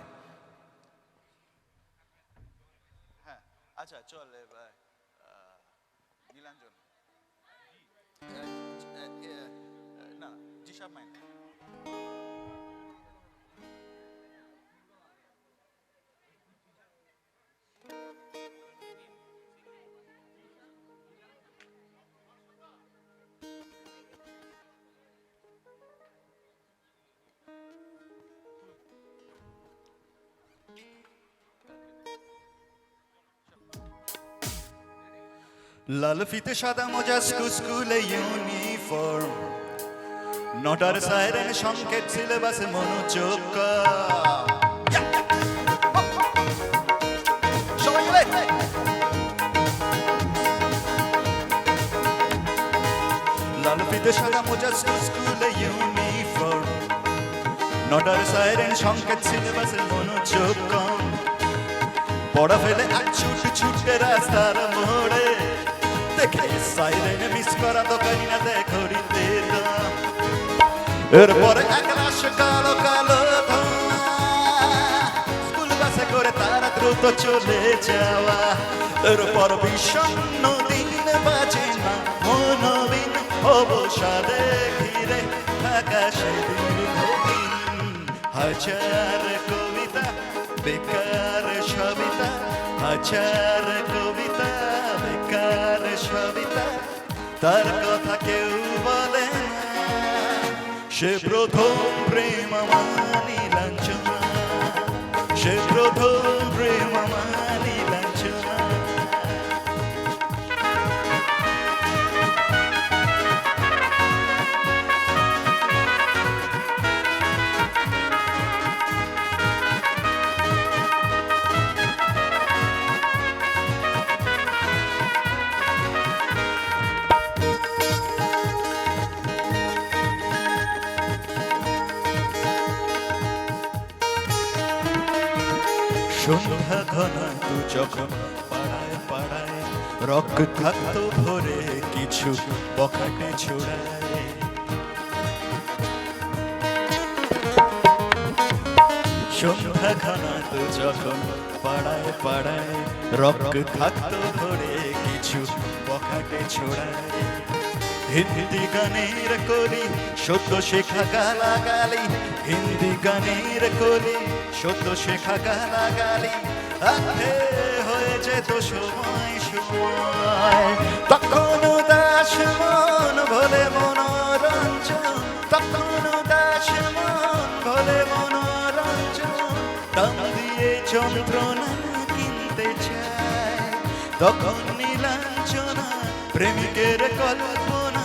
হ্যাঁ আচ্ছা চল নীলাঞ্জন না জিসাব মাইন লাল ফিতে সাদা মোজা স্কুলে ইউনিফর্ম নটার সাইরেন সংকেত সিলেবাসে মনোযোগ লাল ফিতে সাদা মোজা স্কুলে ইউনিফর্ম নটার সাইরেন সংকেত সিলেবাসে মনোযোগ পড়া ফেলে এক ছুটে রাস্তার মোড়ে দেখে সাইরেন মিস করা তো করি না দেখরিতে এরপরে এক রাশ কালো কালো স্কুল বাসে করে তারা দ্রুত চলে যাওয়া এরপর বিষণ্ণ দিন বাজে না মনোবিন অবসাদে ঘিরে আকাশে দীর্ঘদিন হাজার কবিতা বেকার সবিতা হাজার কবিতা বেকার সবিতা তার কথা কেউ বলে না সে প্রথম প্রেম আমার নীলাঞ্জনা সে প্রথম প্রেম আমার নীলাঞ্জনা সন্ধ্যা ঘনা তু যখন পাড়ায় পাড়ায় রক থাকতো ভরে কিছু বখাটে ছোড়ায় সন্ধ্যা ঘনা তু যখন পাড়ায় পাড়ায় রক থাকতো ভরে কিছু বখাটে ছোড়ায় হিন্দি গানের কলি সত্য শেখা গালাগালি হিন্দি গানের কলি সত্য শেখা গালাগালি আরে হয়ে যেত সময় সময় তখন দাস মন ভোলে মনোরঞ্জন তখন দাস মন ভোলে মনোরঞ্জন দাম দিয়ে যন্ত্রণা কিনতে চায় তখন নীলাঞ্জনা প্রেমিকের কল্পনা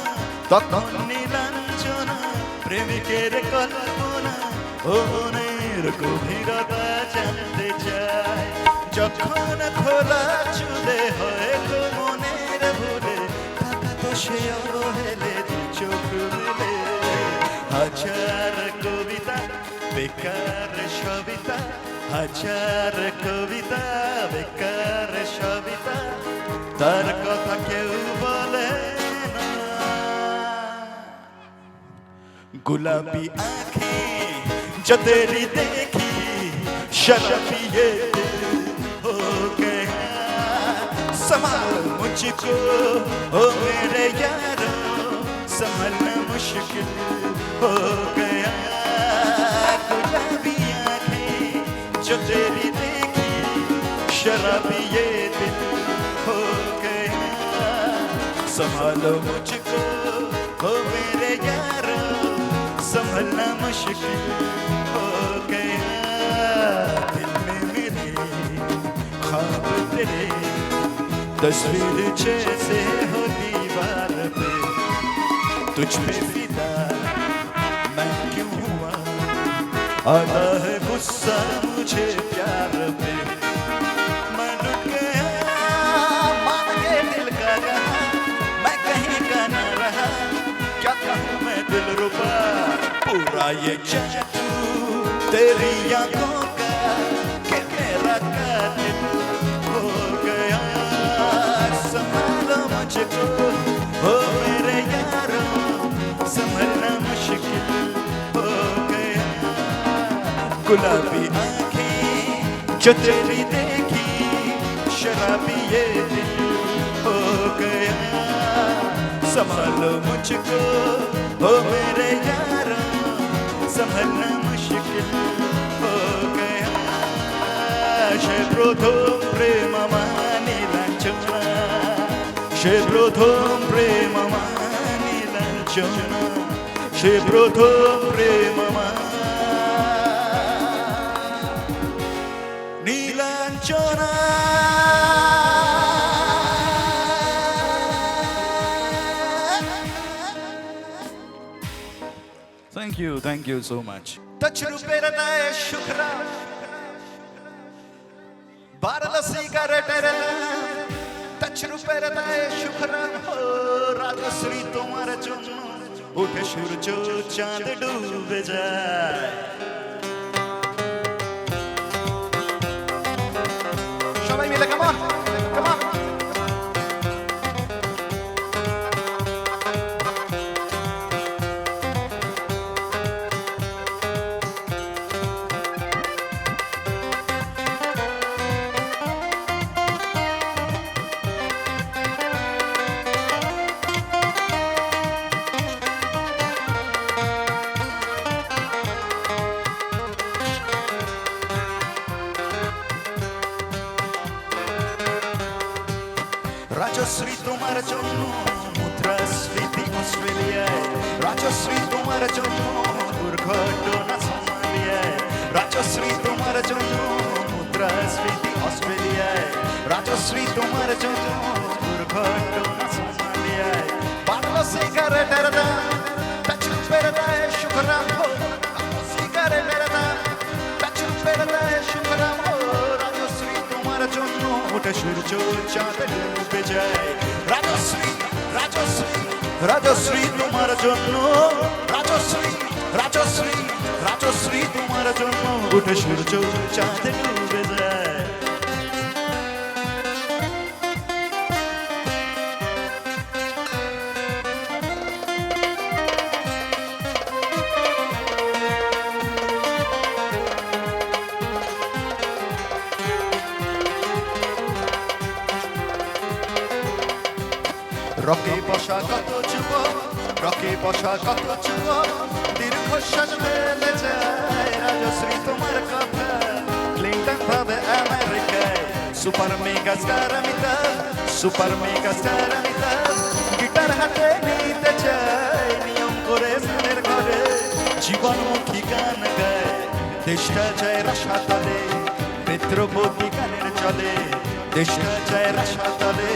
তখন নীলাঞ্জনা প্রেমিকের কল্পনা ও মনের গভীরতা জানতে চায় যখন খোলা চুলে হয় তো মনের ভুলে তাকাতো সে অবহেলে দু চোখ মেলে হাজার কবিতা বেকার সবিতা হাজার কবিতা বেকার সবিতা তার কথা কেউ বলে না। गुलाबी आंखें जो तेरी देखी शराबी ये दिल हो गया। संभाल मुझको ओ मेरे यारो, संभलना मुश्किल हो गया। गुलाबी आंखें जो तेरी देखी शराबी ये दिल हो गया। संभालो मुझको ओ मेरे यारो, संभलना मुश्किल हो गया। दिल में मेरे ख्वाब तेरे तस्वीर जैसे हो दीवार पे, तुझ पे फिदा मैं क्यों हुआ, आता है गुस्सा मुझे प्यार पे। मैं लुट गया मान के दिल का रहा, मैं कहीं का न रहा, क्या कहूँ मैं दिल रुबा। पूरा ये जादू तेरी आंखों का कि मेरा कातिल हो गया। संभालो मुझको ओ मेरे यारो, संभलना मुश्किल हो गया। गुलाबी आंखें जो तेरी देखी शराबी ये दिल हो गया। संभालो मुझको ओ मेरे यारो, संभलना मुश्किल हो गया। সে প্রথম প্রেম আমার নীলাঞ্জনা, সে প্রথম প্রেম আমার নীলাঞ্জনা, সে প্রথম প্রেম আমার Nilanjana. Thank you so much. Tachruperada shukra, barla cigarette, tachruperada shukra, Rajshri তোমার জন্য উঠে সূর্য চাঁদ ডুবে যায়। সবাই মিলে come on, come on. Rajshri তোমার জন্য মুদ্রাস্ফীতি অস্ট্রেলিয়ায়, রাজশ্রী তোমার জন্য দুর্ঘটনা সোমালিয়ায়, রাজশ্রী তোমার জন্য মুদ্রাস্ফীতি অস্ট্রেলিয়ায়, রাজশ্রী তোমার জন্য দুর্ঘটনা সোমালিয়ায়। বাড়লো সিগারেটের দাম, তছরুপের দায় শুকরাম হো, সিগারেটের দাম, তছরুপের দায় শুকরাম হো। রাজশ্রী তোমার জন্য ওঠে সূর্য চাঁদ ডুবে যায়। রাজশ্রী রাজশ্রী রাজশ্রী তোমার জন্য, রাজশ্রী রাজশ্রী রাজশ্রী তোমার জন্য ওঠে সূর্য চাঁদ ডুবে যায়। রকে বসা কত যুবক, রকে বসা কত যুবক দীর্ঘশ্বাস ফেলে যায়। রাজশ্রী তোমার কথা ক্লিংটন ভাবে আমেরিকায়, super mega star Amitabh, super mega star Amitabh guitar হাতে নিতে চায় নিয়ম করে মনের ঘরে, জীবনমুখী গান গায় দেশটা যায় রসাতলে, মিত্রবতী গানের চলে দেশটা যায় রসাতলে,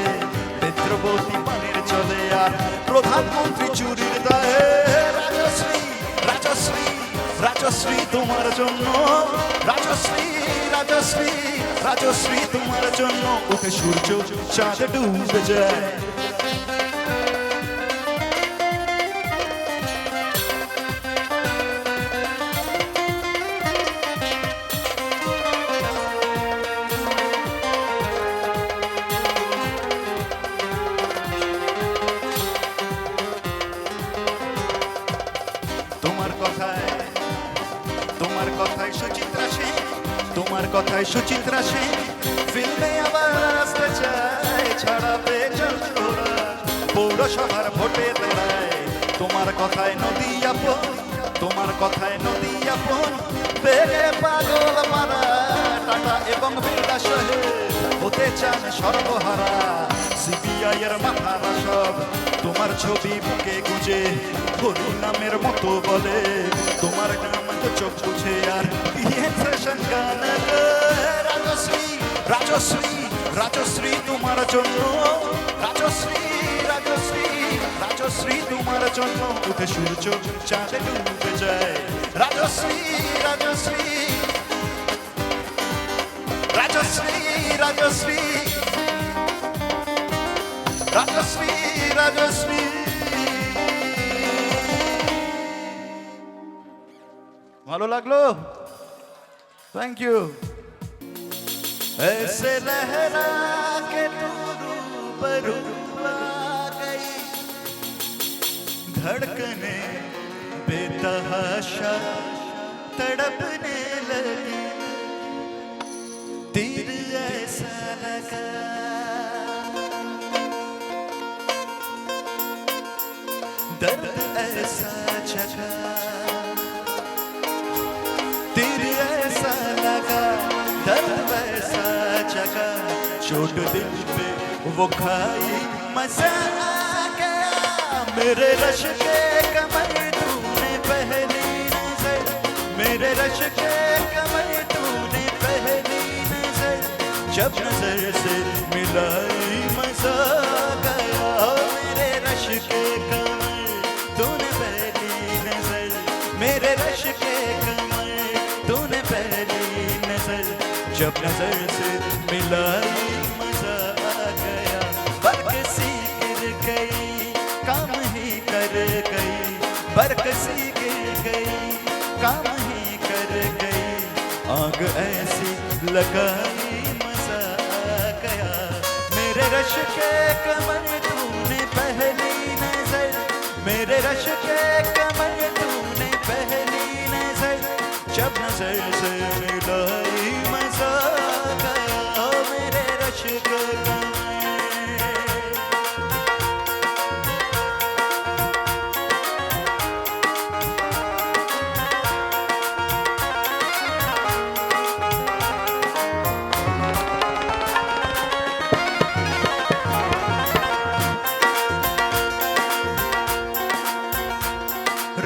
মিত্রবতী পানের চলে আর প্রধানমন্ত্রী চুরির দায়ে। রাজশ্রী রাজশ্রী রাজশ্রী তোমার জন্য, রাজশ্রী রাজশ্রী রাজশ্রী তোমার জন্য ওঠে সূর্য চাঁদ ডুবে যায়। তোমার কথায় সুচিত্রা সেন ফিল্মে আবার আসতে চায়, ছাড়াবে চঞ্চোরা পৌরসভার ভোটে দাঁড়ায়। তোমার কথায় নদী আপন, তোমার কথায় নদী আপন, বেগে পাগল মারা টাটা এবং বিড়লা সহে হতে চান সর্বহারা। সিবিআই এর মাথারা সব তোমার ছবি বুকে গুঁজে হরি নামের মতো বলে, তোমার নাম তো চোখ বুঝে আর গান। রাজশ্রী রাজশ্রী রাজশ্রী তোমার জন্য, রাজশ্রী রাজশ্রী রাজশ্রী তোমার জন্য উঠে সূর্য চাঁদে ডুবে যায়। রাজশ্রী রাজশ্রী রাজশ্রী রাজশ্রী রাজশ্রী রাজশ্রী। ভালো লাগলো? Thank you. ऐसे लहरा के तू रूबरू आ गई, धड़कने बेतहाशा तड़पने लगी, तीर ऐसा लगा दर्द ऐसा जगा, तीर ऐसा लगा दर्द वैसा जगा, चोट दिल पे वो खाई मजा आ गया। मेरे रश के कमर तूने पहली नजर, मेरे रश के कमर तूने पहली नजर, जब नजर से मिलाई मजा आ गया। मेरे रश के कमर तूने पहली नजर, मेरे रश के कमर तूने पहली नजर, जब नजर से मिलाई मजा आ गया। बरकसी गिर गई काम ही कर गई, बरकसी गिर गई काम ही कर गई, आग ऐसी लगाई मजा आ गया। मेरे रश के कमर तूने पहली नजर, मेरे रश के कमर तूने पहली नजर, जब नजर से मिलाई मजा आ गया। मेरे रश के कमर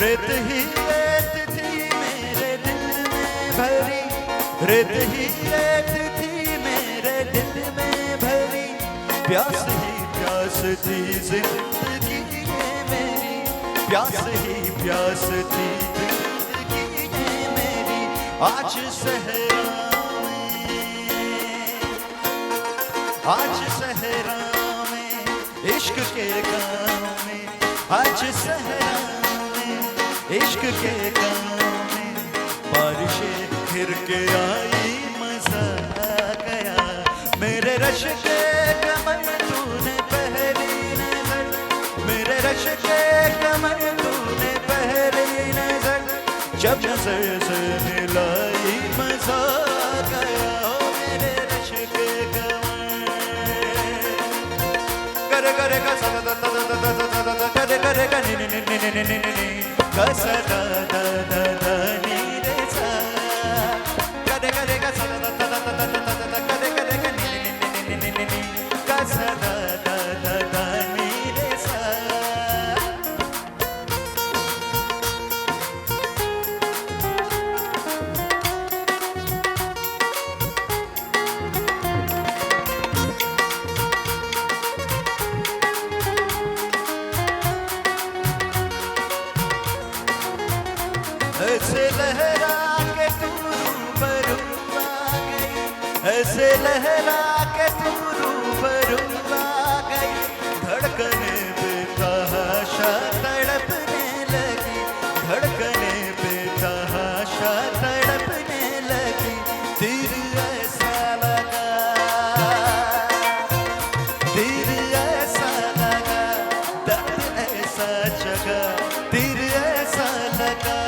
रेत ही रेत थी मेरे दिल में भरी, रेत ही रेत थी मेरे दिल में भरी, प्यास ही प्यास थी जिंदगी में मेरी, प्यास ही प्यास थी जिंदगी में मेरी। आज सहरा में, आज सहरा में इश्क के गाँव में, आज सहरा इश्क के गाँव में बारिशें फिर के आई मजा आ गया। मेरे रश के कमर तूने पहली नजर, मेरे रश के कमर तूने पहली नजर, जब नजर से मिलाई मजा आ गया। मेरे रश के कमर करे करे का सा दा दा दा दा दा दा करे करे का नी नी नी नी नी नी नी गा सा दा दा दा दा नी रे सा करे करे का सा दा दा दा दा दा दा करे करे का नी नी नी नी नी नी गा सा दा दा दा दा नी रे सा। ऐसे लहरा के तू रूबरू आ गई, ऐसे लहरा के तू रूबरू आ गई, धड़कने बेतहाशा तड़पने लगी, धड़कने बेतहाशा तड़पने लगी, तीर ऐसा लगा, तीर ऐसा लगा दर्द ऐसा जगा, तीर ऐसा लगा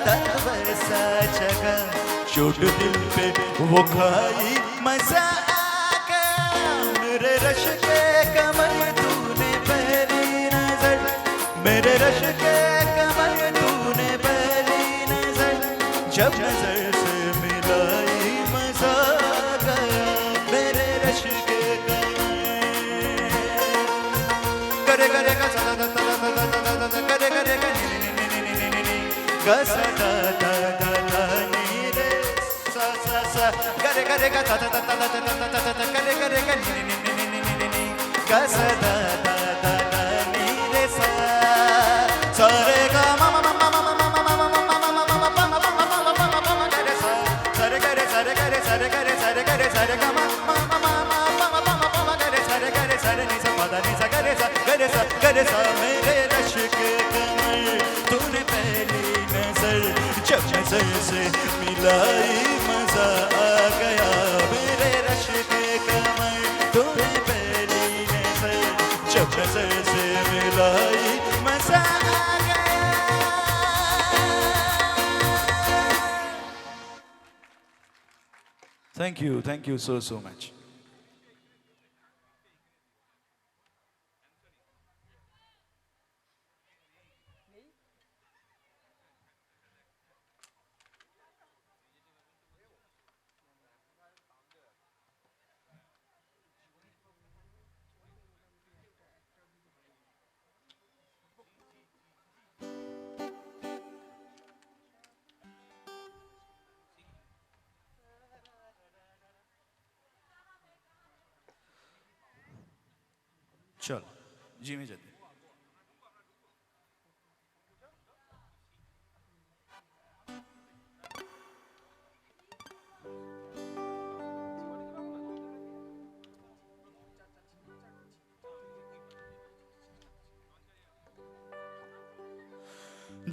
दर्द ऐसा जगा, चोट दिल पे वो खाई मजा आ गया मेरे रश के कमर तूने पहली नजर मेरे रश के कमर तूने पहली नजर जब नजर से मिलाई मजा आ गया मेरे रश के कमर करे करे का सा दा दा दा दा दा दा दा करे करे का नी नी नी नी नी नी नी गा सा दा दा दा दा नी रे सा सा सा करे करे का सा दा दा दा दा दा दा दा करे करे का नी नी नी नी नी नी नी गा सा दा दा दा दा नी रे सा सा रे गा मा मा मा मा मा मा मा मा मा मा मा मा मा मा मा करे सा सा रे करे सा रे करे सा रे करे सा रे करे सा रे गा मा मा मा मा मा मा मा मा मा करे सा रे नी सा पा दा नी सा करे सा मेरे रश के कमर तूने पहली नजर जब नजर से मिलाई मजा आ गया मेरे रश के कमर तूने पहली नजर जब नजर से मिलाई मजा आ गया Thank you so much. चल जी में जाते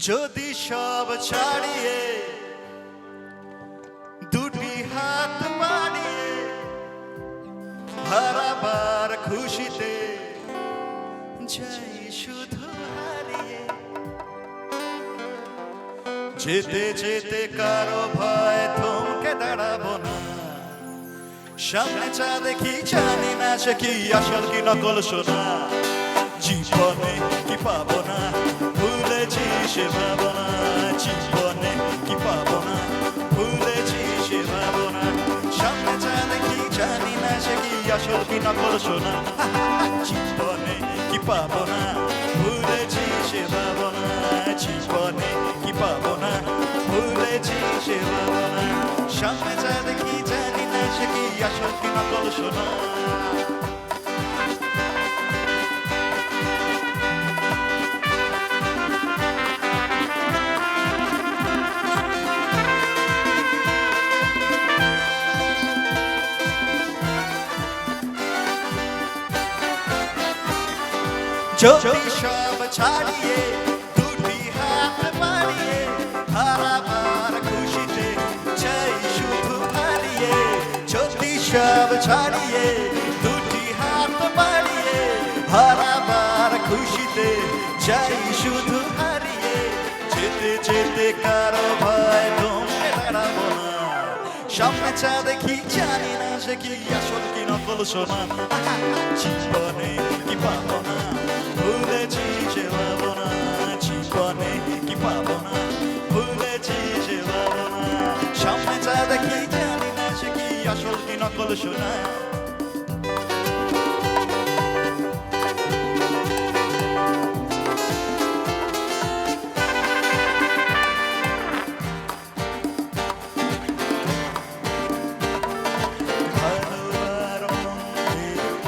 যদি সব ছাড়িয়ে দুটি হাত বাড়িয়ে হারাবার খুশিতে যাই শুধু হারিয়ে যেতে যেতে কারো ভয় থমকে দাঁড়াবো না সামনে চা দেখি জানি না সে কি আসল কি নকল শোনা জীবনে কি পাবো না ভুলেছি সে ভাবনা জীবনে কি পাবো না ভুলেছি সে ভাবনা সামনে চা দেখি জানি না সে কি আসল কি নকল শোনা জীবনে কি পাবো না ভুলেছি সে ভাবনা জীবনে কি পাবো না ভুলেছি সে ভাবনা সামনে চা দেখি জানি না সে কি আসল কি নকল শোনা যদি সব ছাড়িয়ে দুটি হাত বাড়িয়ে হারাবার খুশিতে চাই শুধু হারিয়ে যদি সব ছাড়িয়ে দুটি হাত বাড়িয়ে হারাবার খুশিতে চাই শুধু হারিয়ে যেতে যেতে কারো ভয় থমকে দাঁড়াবো না সামনে চা দেখি জানি না সে কি আসল কি নকল শোনা জীবনে কি পাবো না ভুলেছি সে ভাবনা জীবনে কি পাবো না ভুলেছি সে ভাবনা সামনে চা দেখি জানি না সে কি আসল কি নকল শোনা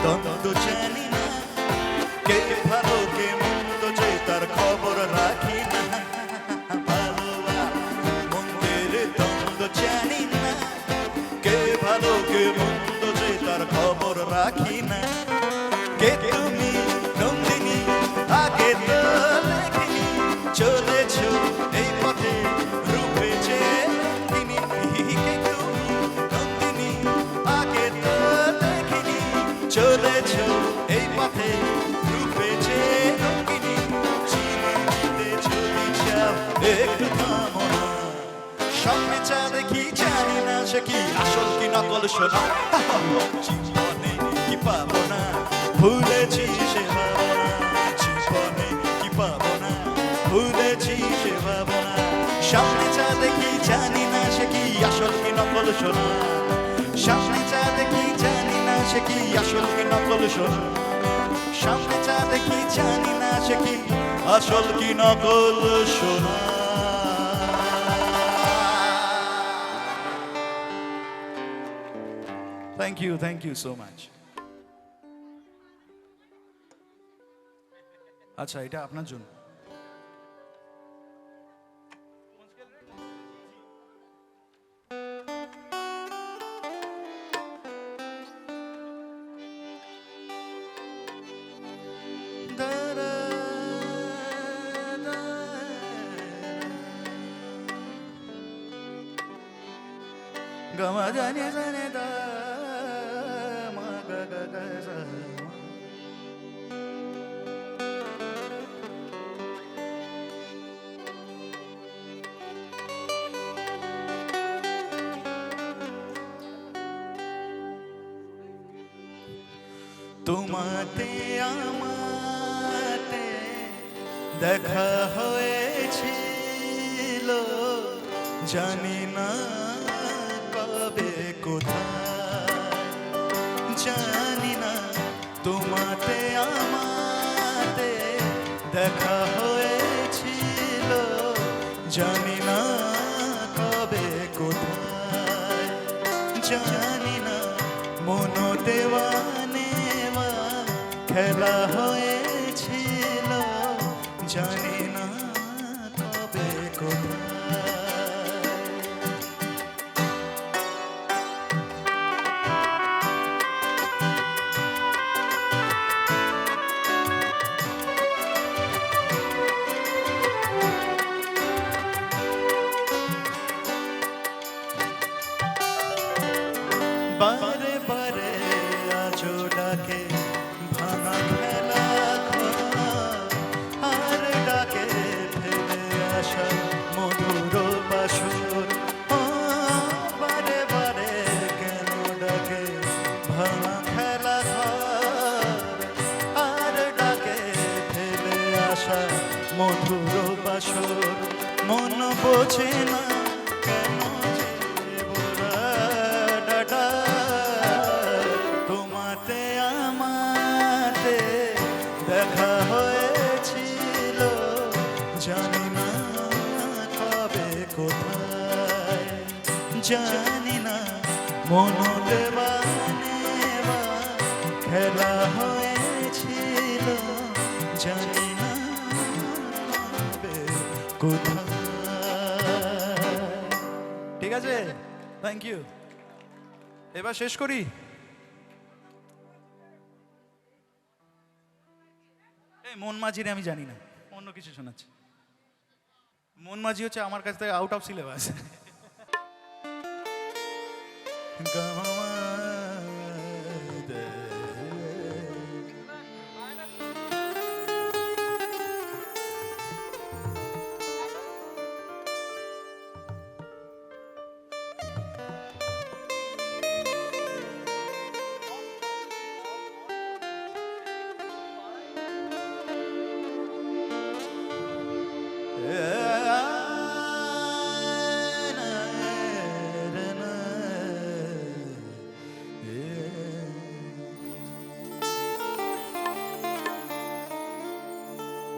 দ্বন্দ্ব জানি না কে ভালো কে মন্দ যে তার খবর রাখি না ভালো আর মন্দের দ্বন্দ্ব জানি না কে ভালো কে মন্দ যে তার খবর রাখি না কে তুমি নন্দিনী আগে তো দেখিনি চলেছ এই পথে রূপে যে নন্দিনী কে তুমি নন্দিনী আগে তো দেখিনি চলেছ এই পথে রূপে যে রঙিনী চিনে নিতে যদি চাও একটু থামো না স্বপ্নে চা দেখি জানি না সে কি আসল কি নকল শোনা জীবনে কি পাবো না ভুলেছি সে ভাবনা জীবনে কি পাবো না ভুলেছি সে ভাবনা স্বপ্নে চা দেখি জানি না সে কি আসল কি নকল শোনা স্বপ্নে চা দেখি জানি না সে কি আসল কি নকল শোনা সামনে চা দেখি জানি না সে কি আসল কি নকল শোনা থ্যাংক ইউ সো মাচ আচ্ছা এটা আপনার জন্য Gama jane jane da ma ga ga ga sa তোমাতে আমাতে দেখা হয়েছিল জানি না কবে কোথায় জানি না তোমাতে আমাতে দেখা হয়েছিল জানি না কবে কোথায় জানি না মন দেওয়া নেওয়া খেলা হয়েছিল জানি না কবে কোথায় বারে বারে আজো ডাকে ভাঙা খেলা আর ডাকে ফেলে আসা মধুর বাসর বারে বারে কেন ডাকে ভাঙা খেলা আর ডাকে ফেলে আসা মধুর বাসর মন বোঝে না কেন তোমাতে আমাতে দেখা হয়েছিল জানি না কবে কোথায় জানি না মন দেওয়া নেওয়া খেলা হয়েছিল জানি না কবে কোথায় ঠিক আছে থ্যাংক ইউ এবার শেষ করি এই মন মাঝিরে আমি জানি না অন্য কিছু শোনাচ্ছি মন মাঝি হচ্ছে আমার কাছ থেকে আউট অফ সিলেবাস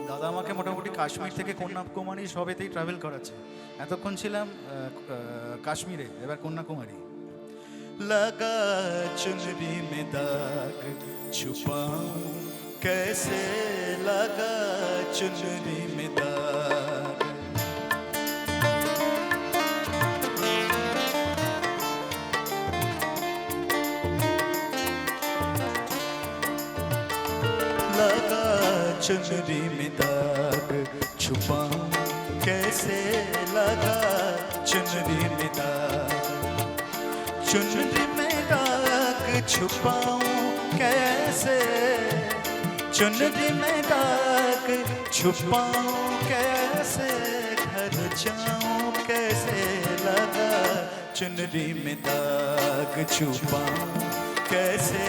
দাদা আমাকে মোটামুটি কাশ্মীর থেকে কন্যাকুমারী সবেতেই ট্রাভেল করাচ্ছে এতক্ষণ ছিলাম কাশ্মীরে এবার কন্যাকুমারী লাগা চুনরি মে দাগ ছুপাऊं कैसे लगा चुनरी में दाग लगा चुनरी में दाग छुपाऊं कैसे लगा चुनरी में दाग चुनरी में दाग छुपाऊं कैसे चुनरी में दाग छुपाऊं कैसे घर जाऊं कैसे लगा चुनरी में दाग छुपाऊं कैसे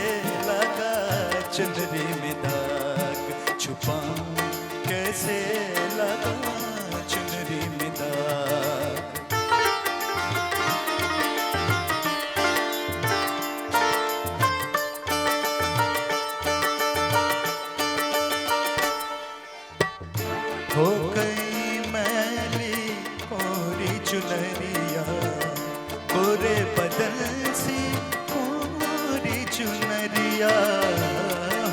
लगा चुनरी में दाग छुपाऊं कैसे लगा चुनरी में दाग हो गई मैली कोरी चुनरिया कोरे बदन सी कोरी चुनरिया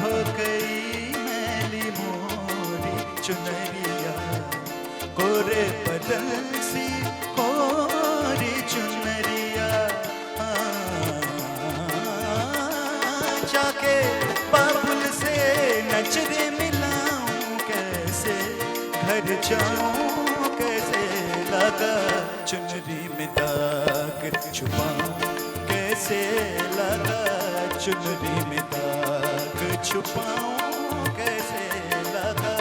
हो गई मैली मोरी चुनरिया कोरे बदन सी कोरी चुनरिया जाके बाबुल से नजरे मिलाऊं कैसे घर जाऊं कैसे लगा चुनरी में दाग छुपाऊं कैसे लगा चुनरी में दाग छुपाऊं कैसे लगा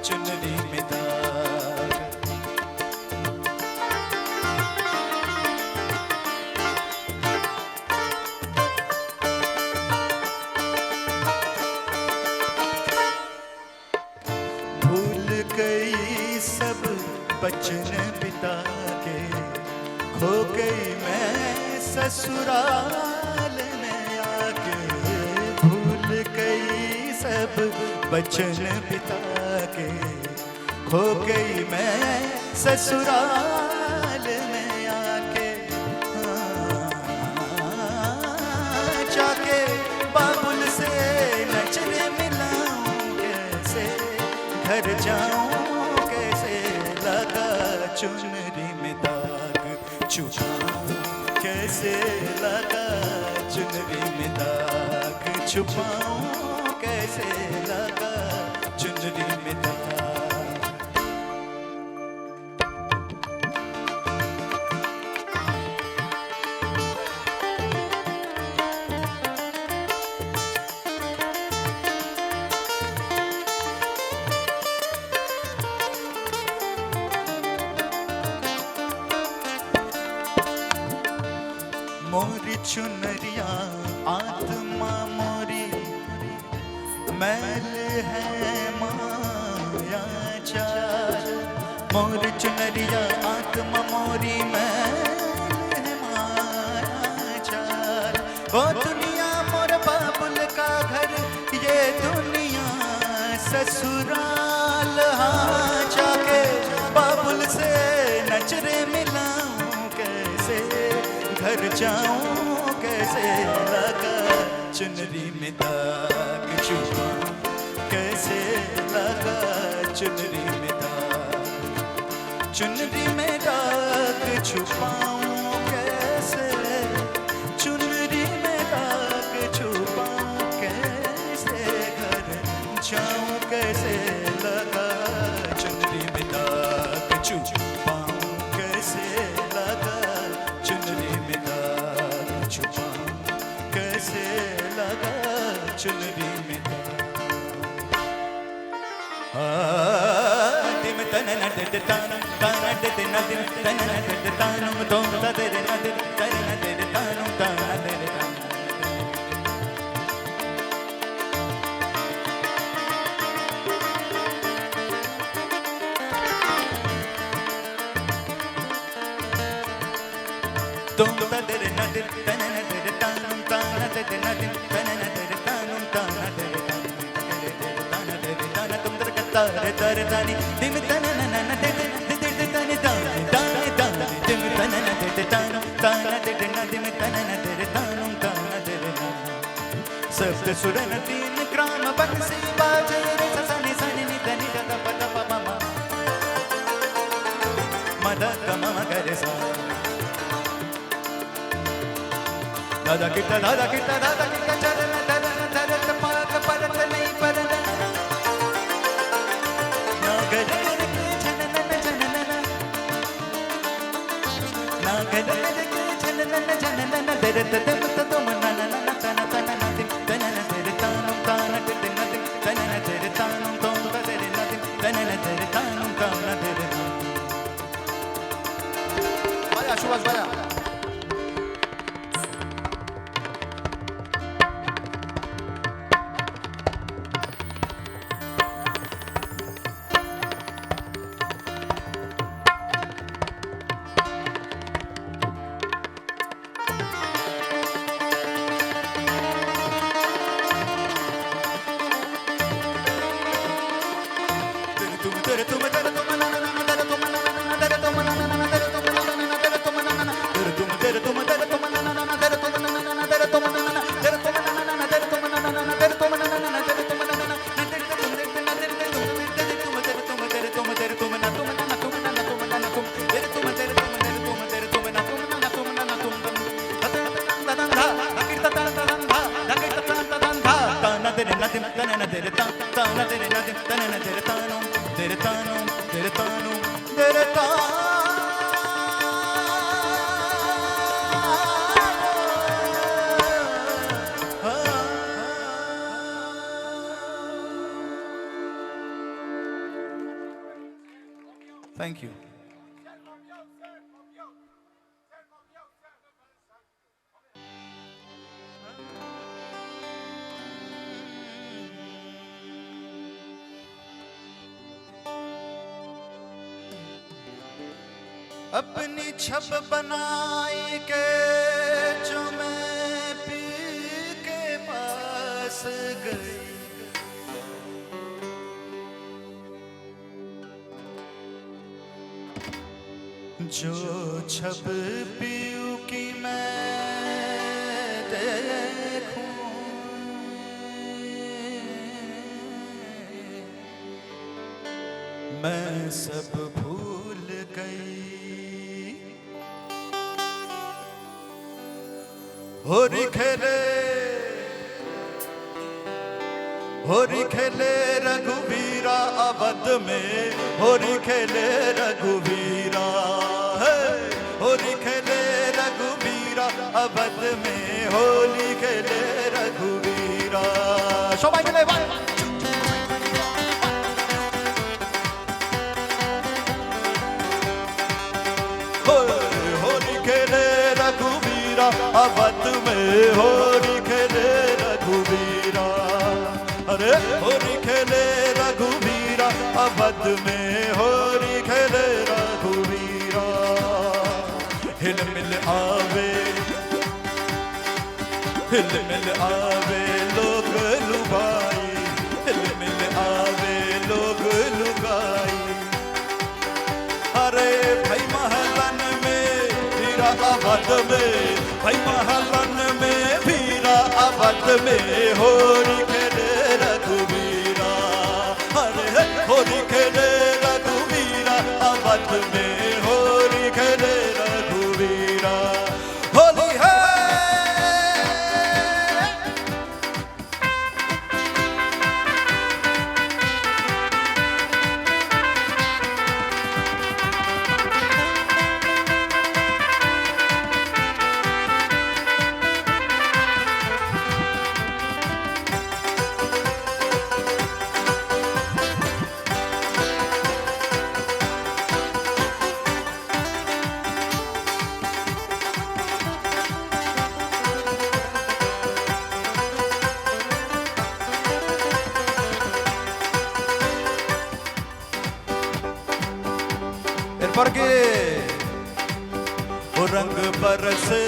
चुनरी में दाग भूल गई सब बचन बिता के खो गई मैं ससुराल में आके भूल गई सब बचन बिता के खो गई मैं ससुराल में आके जाके बाबुल से नजरे मिलाऊं कैसे घर जाऊं कैसे लगा चुनरी में दाग छुपाऊं कैसे लगा चुनरी में दाग छुपाऊं कैसे लगा चुनरी में दाग मोरी चुनरिया आत्मा मोरी मैल है माया चार मोरी चुनरिया आत्मा मोरी मैल है माया चार वो दुनिया मोर बाबुल का घर ये दुनिया ससुराल हाँ जाके बाबुल से नजरे मिलाऊं कैसे घर जाऊं कैसे लगा चुनरी में दाग छुपाऊं कैसे लगा चुनरी में दाग चुनरी में दाग छुपाऊं कैसे चुनरी में दाग छुपाऊं कैसे घर जाऊं कैसे लगा चुनरी में दाग छुपाऊं कैसे लगा चुनरी में दाग छुपाऊं कैसे लगा चुनरी में दाग दिम तनन दे तानु ताना दे नदिम तनन दे तानु तो दे नदिम तनन दे तानु ताना दे तुम तदर नदर तनन दर तानुम ताना दर नदिम तनन दर तानुम ताना दर ताना दर ताना तुम दर कतार दर तानी दिम तनन नन दर दर तानी तानी तानी तानी दिम तनन दर तानुम ताना दर नदिम तनन दर तानुम ताना दर सप्त सुरन तीन ग्राम बंसी बाजे रे ससनि सनि नि धनि द प द प म म मद क म म ग रे सा दादा किट्टा चरण धरन धरत पाक परत नहीं परन नागर के जनन जनन नागर के जनन जनन धरत दम तुम नन तन तन नदिम तनन धर तानुम तान धर नदिम तनन धर तानुम तो धर नदिम तनन धर तानुम तान धर शाबाश बजा Thank you. अपनी छब बनाई के जो मैं पी के पास गई जो छब पीऊ की मैं देखूं मैं सब भूल गई होरी खेले रघुवीरा अवध में होरी खेले रघुवीरा होली खेले रघुवीरा अवध में होली खेले रघुवीरा सबाई मिले भाई होली खेले रघुवीरा अवध में होली खेले रघुवीरा अरे होली खेले रघुवीरा अवध में होली खेले रघुवीरा हिल मिल आवे लोग लुभाई हिल मिल आवे लोग लुगाई अरे भाई महलन में वीरा अवध में भाई महलन में वीरा अवध में होली खेले रघुवीरा अरे होली खेले रघुवीरा अवध में होली खेले रघुवीरा होली है porque वो रंग बरसे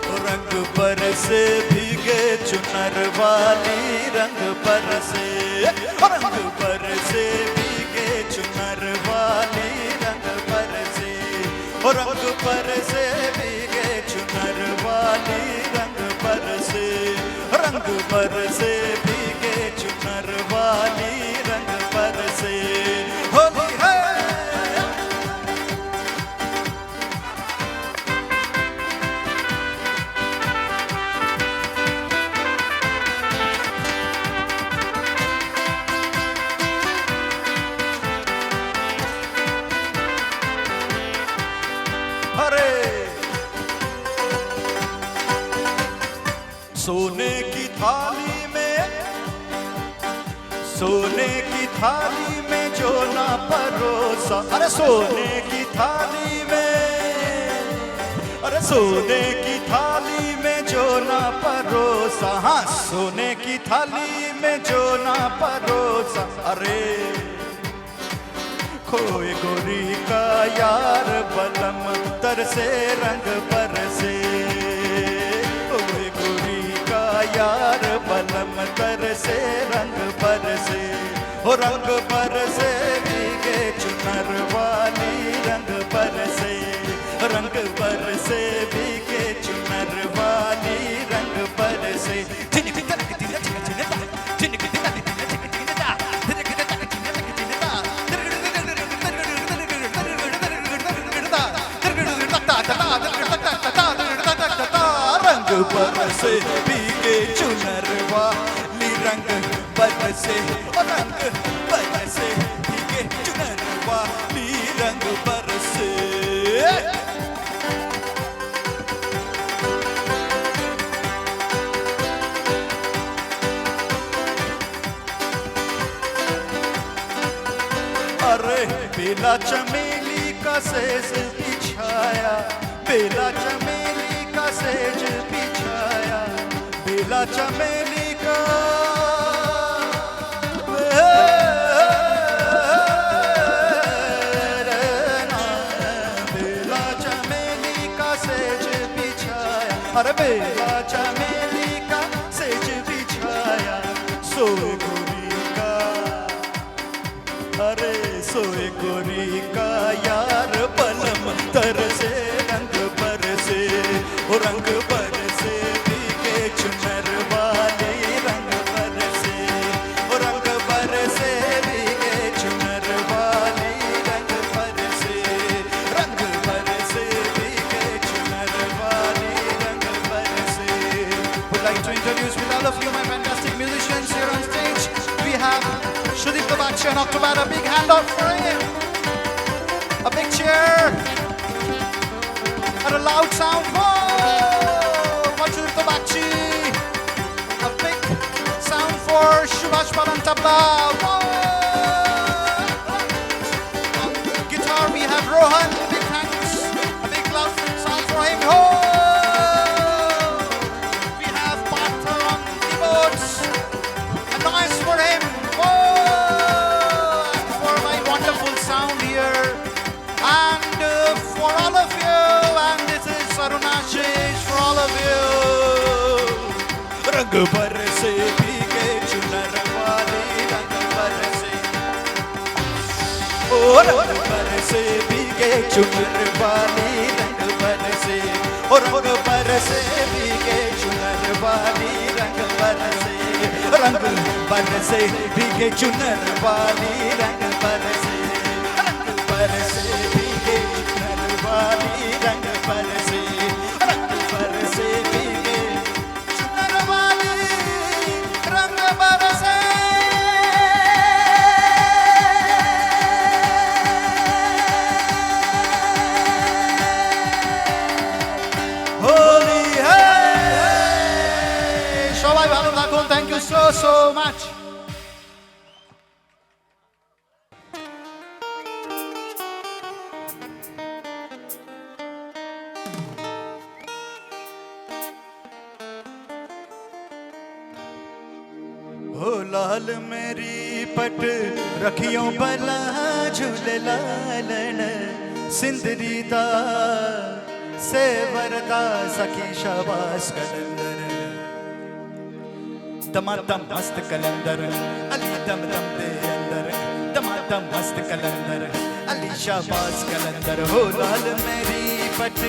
वो रंग बरसे भीगे चुनर वाली रंग बरसे भीगे चुनर वाली रंग बरसे रंग बरसे भीगे चुनर वाली रंग बरसे भीगे चुनर वाली रंग बरसे होली है अरे सोने की थाली में सोने की थाली में जो ना परोसा, अरे सोने की थाली में, अरे सोने की थाली में जो ना परोसा, हाँ सोने की थाली में जो ना परोसा, अरे खोए गोरी का यार बलम तरसे रंग बरसे, खोए गोरी का यार बलम तरसे रंग बरसे, हो रंग बरसे भीगे चुनर वाली रंग बरसे, रंग बरसे भीगे चुनर वाली रंग बरसे। रंग बरसे भीगे चुनर वाली रंग बरसे, रंग बरसे भीगे चुनर वाली रंग बरसे। अरे बेला चमेली का सेज बिछाया, बेला चमेली का सेज बिछाया, बेला चमेली का बेला चमेली का सेज बिछाया, अरे बेला चमेली का सेज बिछाया, सोए गोरी का, अरे सोए गोरी का यार बलम तरसे रंग बरसे, ओ रंग बरसे भीगे चुनर वाली रंग बरसे, ओ रंग बरसे भीगे चुनर वाली रंग बरसे, रंग बरसे भीगे चुनर वाली रंग बरसे। Would like to introduce with all of you my fantastic musicians here on stage. We have Sudipta Bakshi and October. A big hand up for him. A big cheer. And a loud sound for Sudipta Bakshi. A big sound for Subhash Palan Tabla. On guitar we have Rohan. Big thanks. A big loud sound for him. We have Partha on keyboards. A noise for him. For my wonderful sound here. And for all of you. And this is Arunashish for all of you. रंग बरसे भीगे चुनर वाली रंग बरसे, ओ रंग बरसे भीगे चुनर वाली रंग बरसे, ओ रंग बरसे भीगे चुनर वाली रंग बरसे, रंग बरसे भीगे चुनर वाली रंग बरसे, रंग बरसे भीगे चुनर वाली रंग बरसे, रंग बरसे भीगे चुनर वाली रंग बरसे। Holy hey! সবাই ভালো থাকুন। Thank you so much. हो लाल मेरी पट रखियो बला झूले लालन, सिंदरी दा से वरदा सखी शाबाश कलंदर, दमादम मस्त कलंदर अली दम दम दे अंदर, दमादम मस्त कलंदर अली शाबाश कलंदर। हो लाल मेरी पट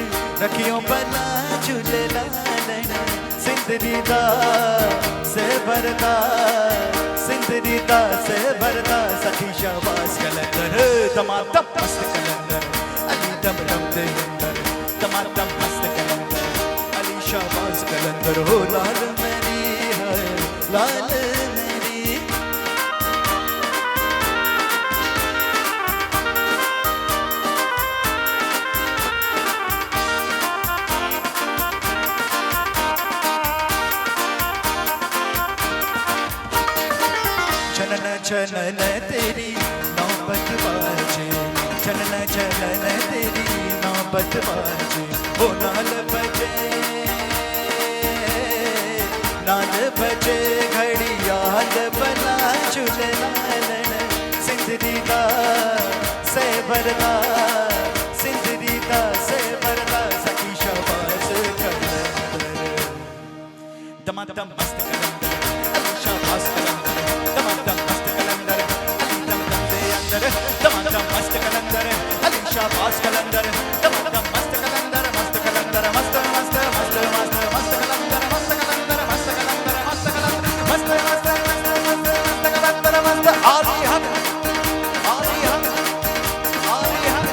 रखियो बला झूले लालन, सिंदरी दा से भरदा, सिंदरी दा से भरदा सखी शाबाश कलंदर, दमादम मस्त कलंदर अली दम दम दे अंदर, दमादम मस्त कलंदर अली शाबाश कलंदर। हो लाल मेरी है लाल मेरी। चलन चलन तेरी नौबत बाजे चलन चलन तेरी नौबत बाजे ओ नाल बजे घड़ियाल बना झूलनालन सिंदरी दा से बरदा सिंदरी दा से बरदा सखी शाबाश कलंदर दमादम मस्त कलंदर अली शाबाश कलंदर दमादम मस्त कलंदर अली दम दम दे अंदर दमादम मस्त कलंदर अली शाबाश कलंदर दमादम मस्त कलंदर मस्त कलंदर मस्त मस्त मस्त मस्त मस्त कलंदर मस्त कलंदर मस्त कलंदर मस्त कलंदर मस्त मस्त मस्त मस्त मस्त कलंदर मस्त आली हक आली हक आली हक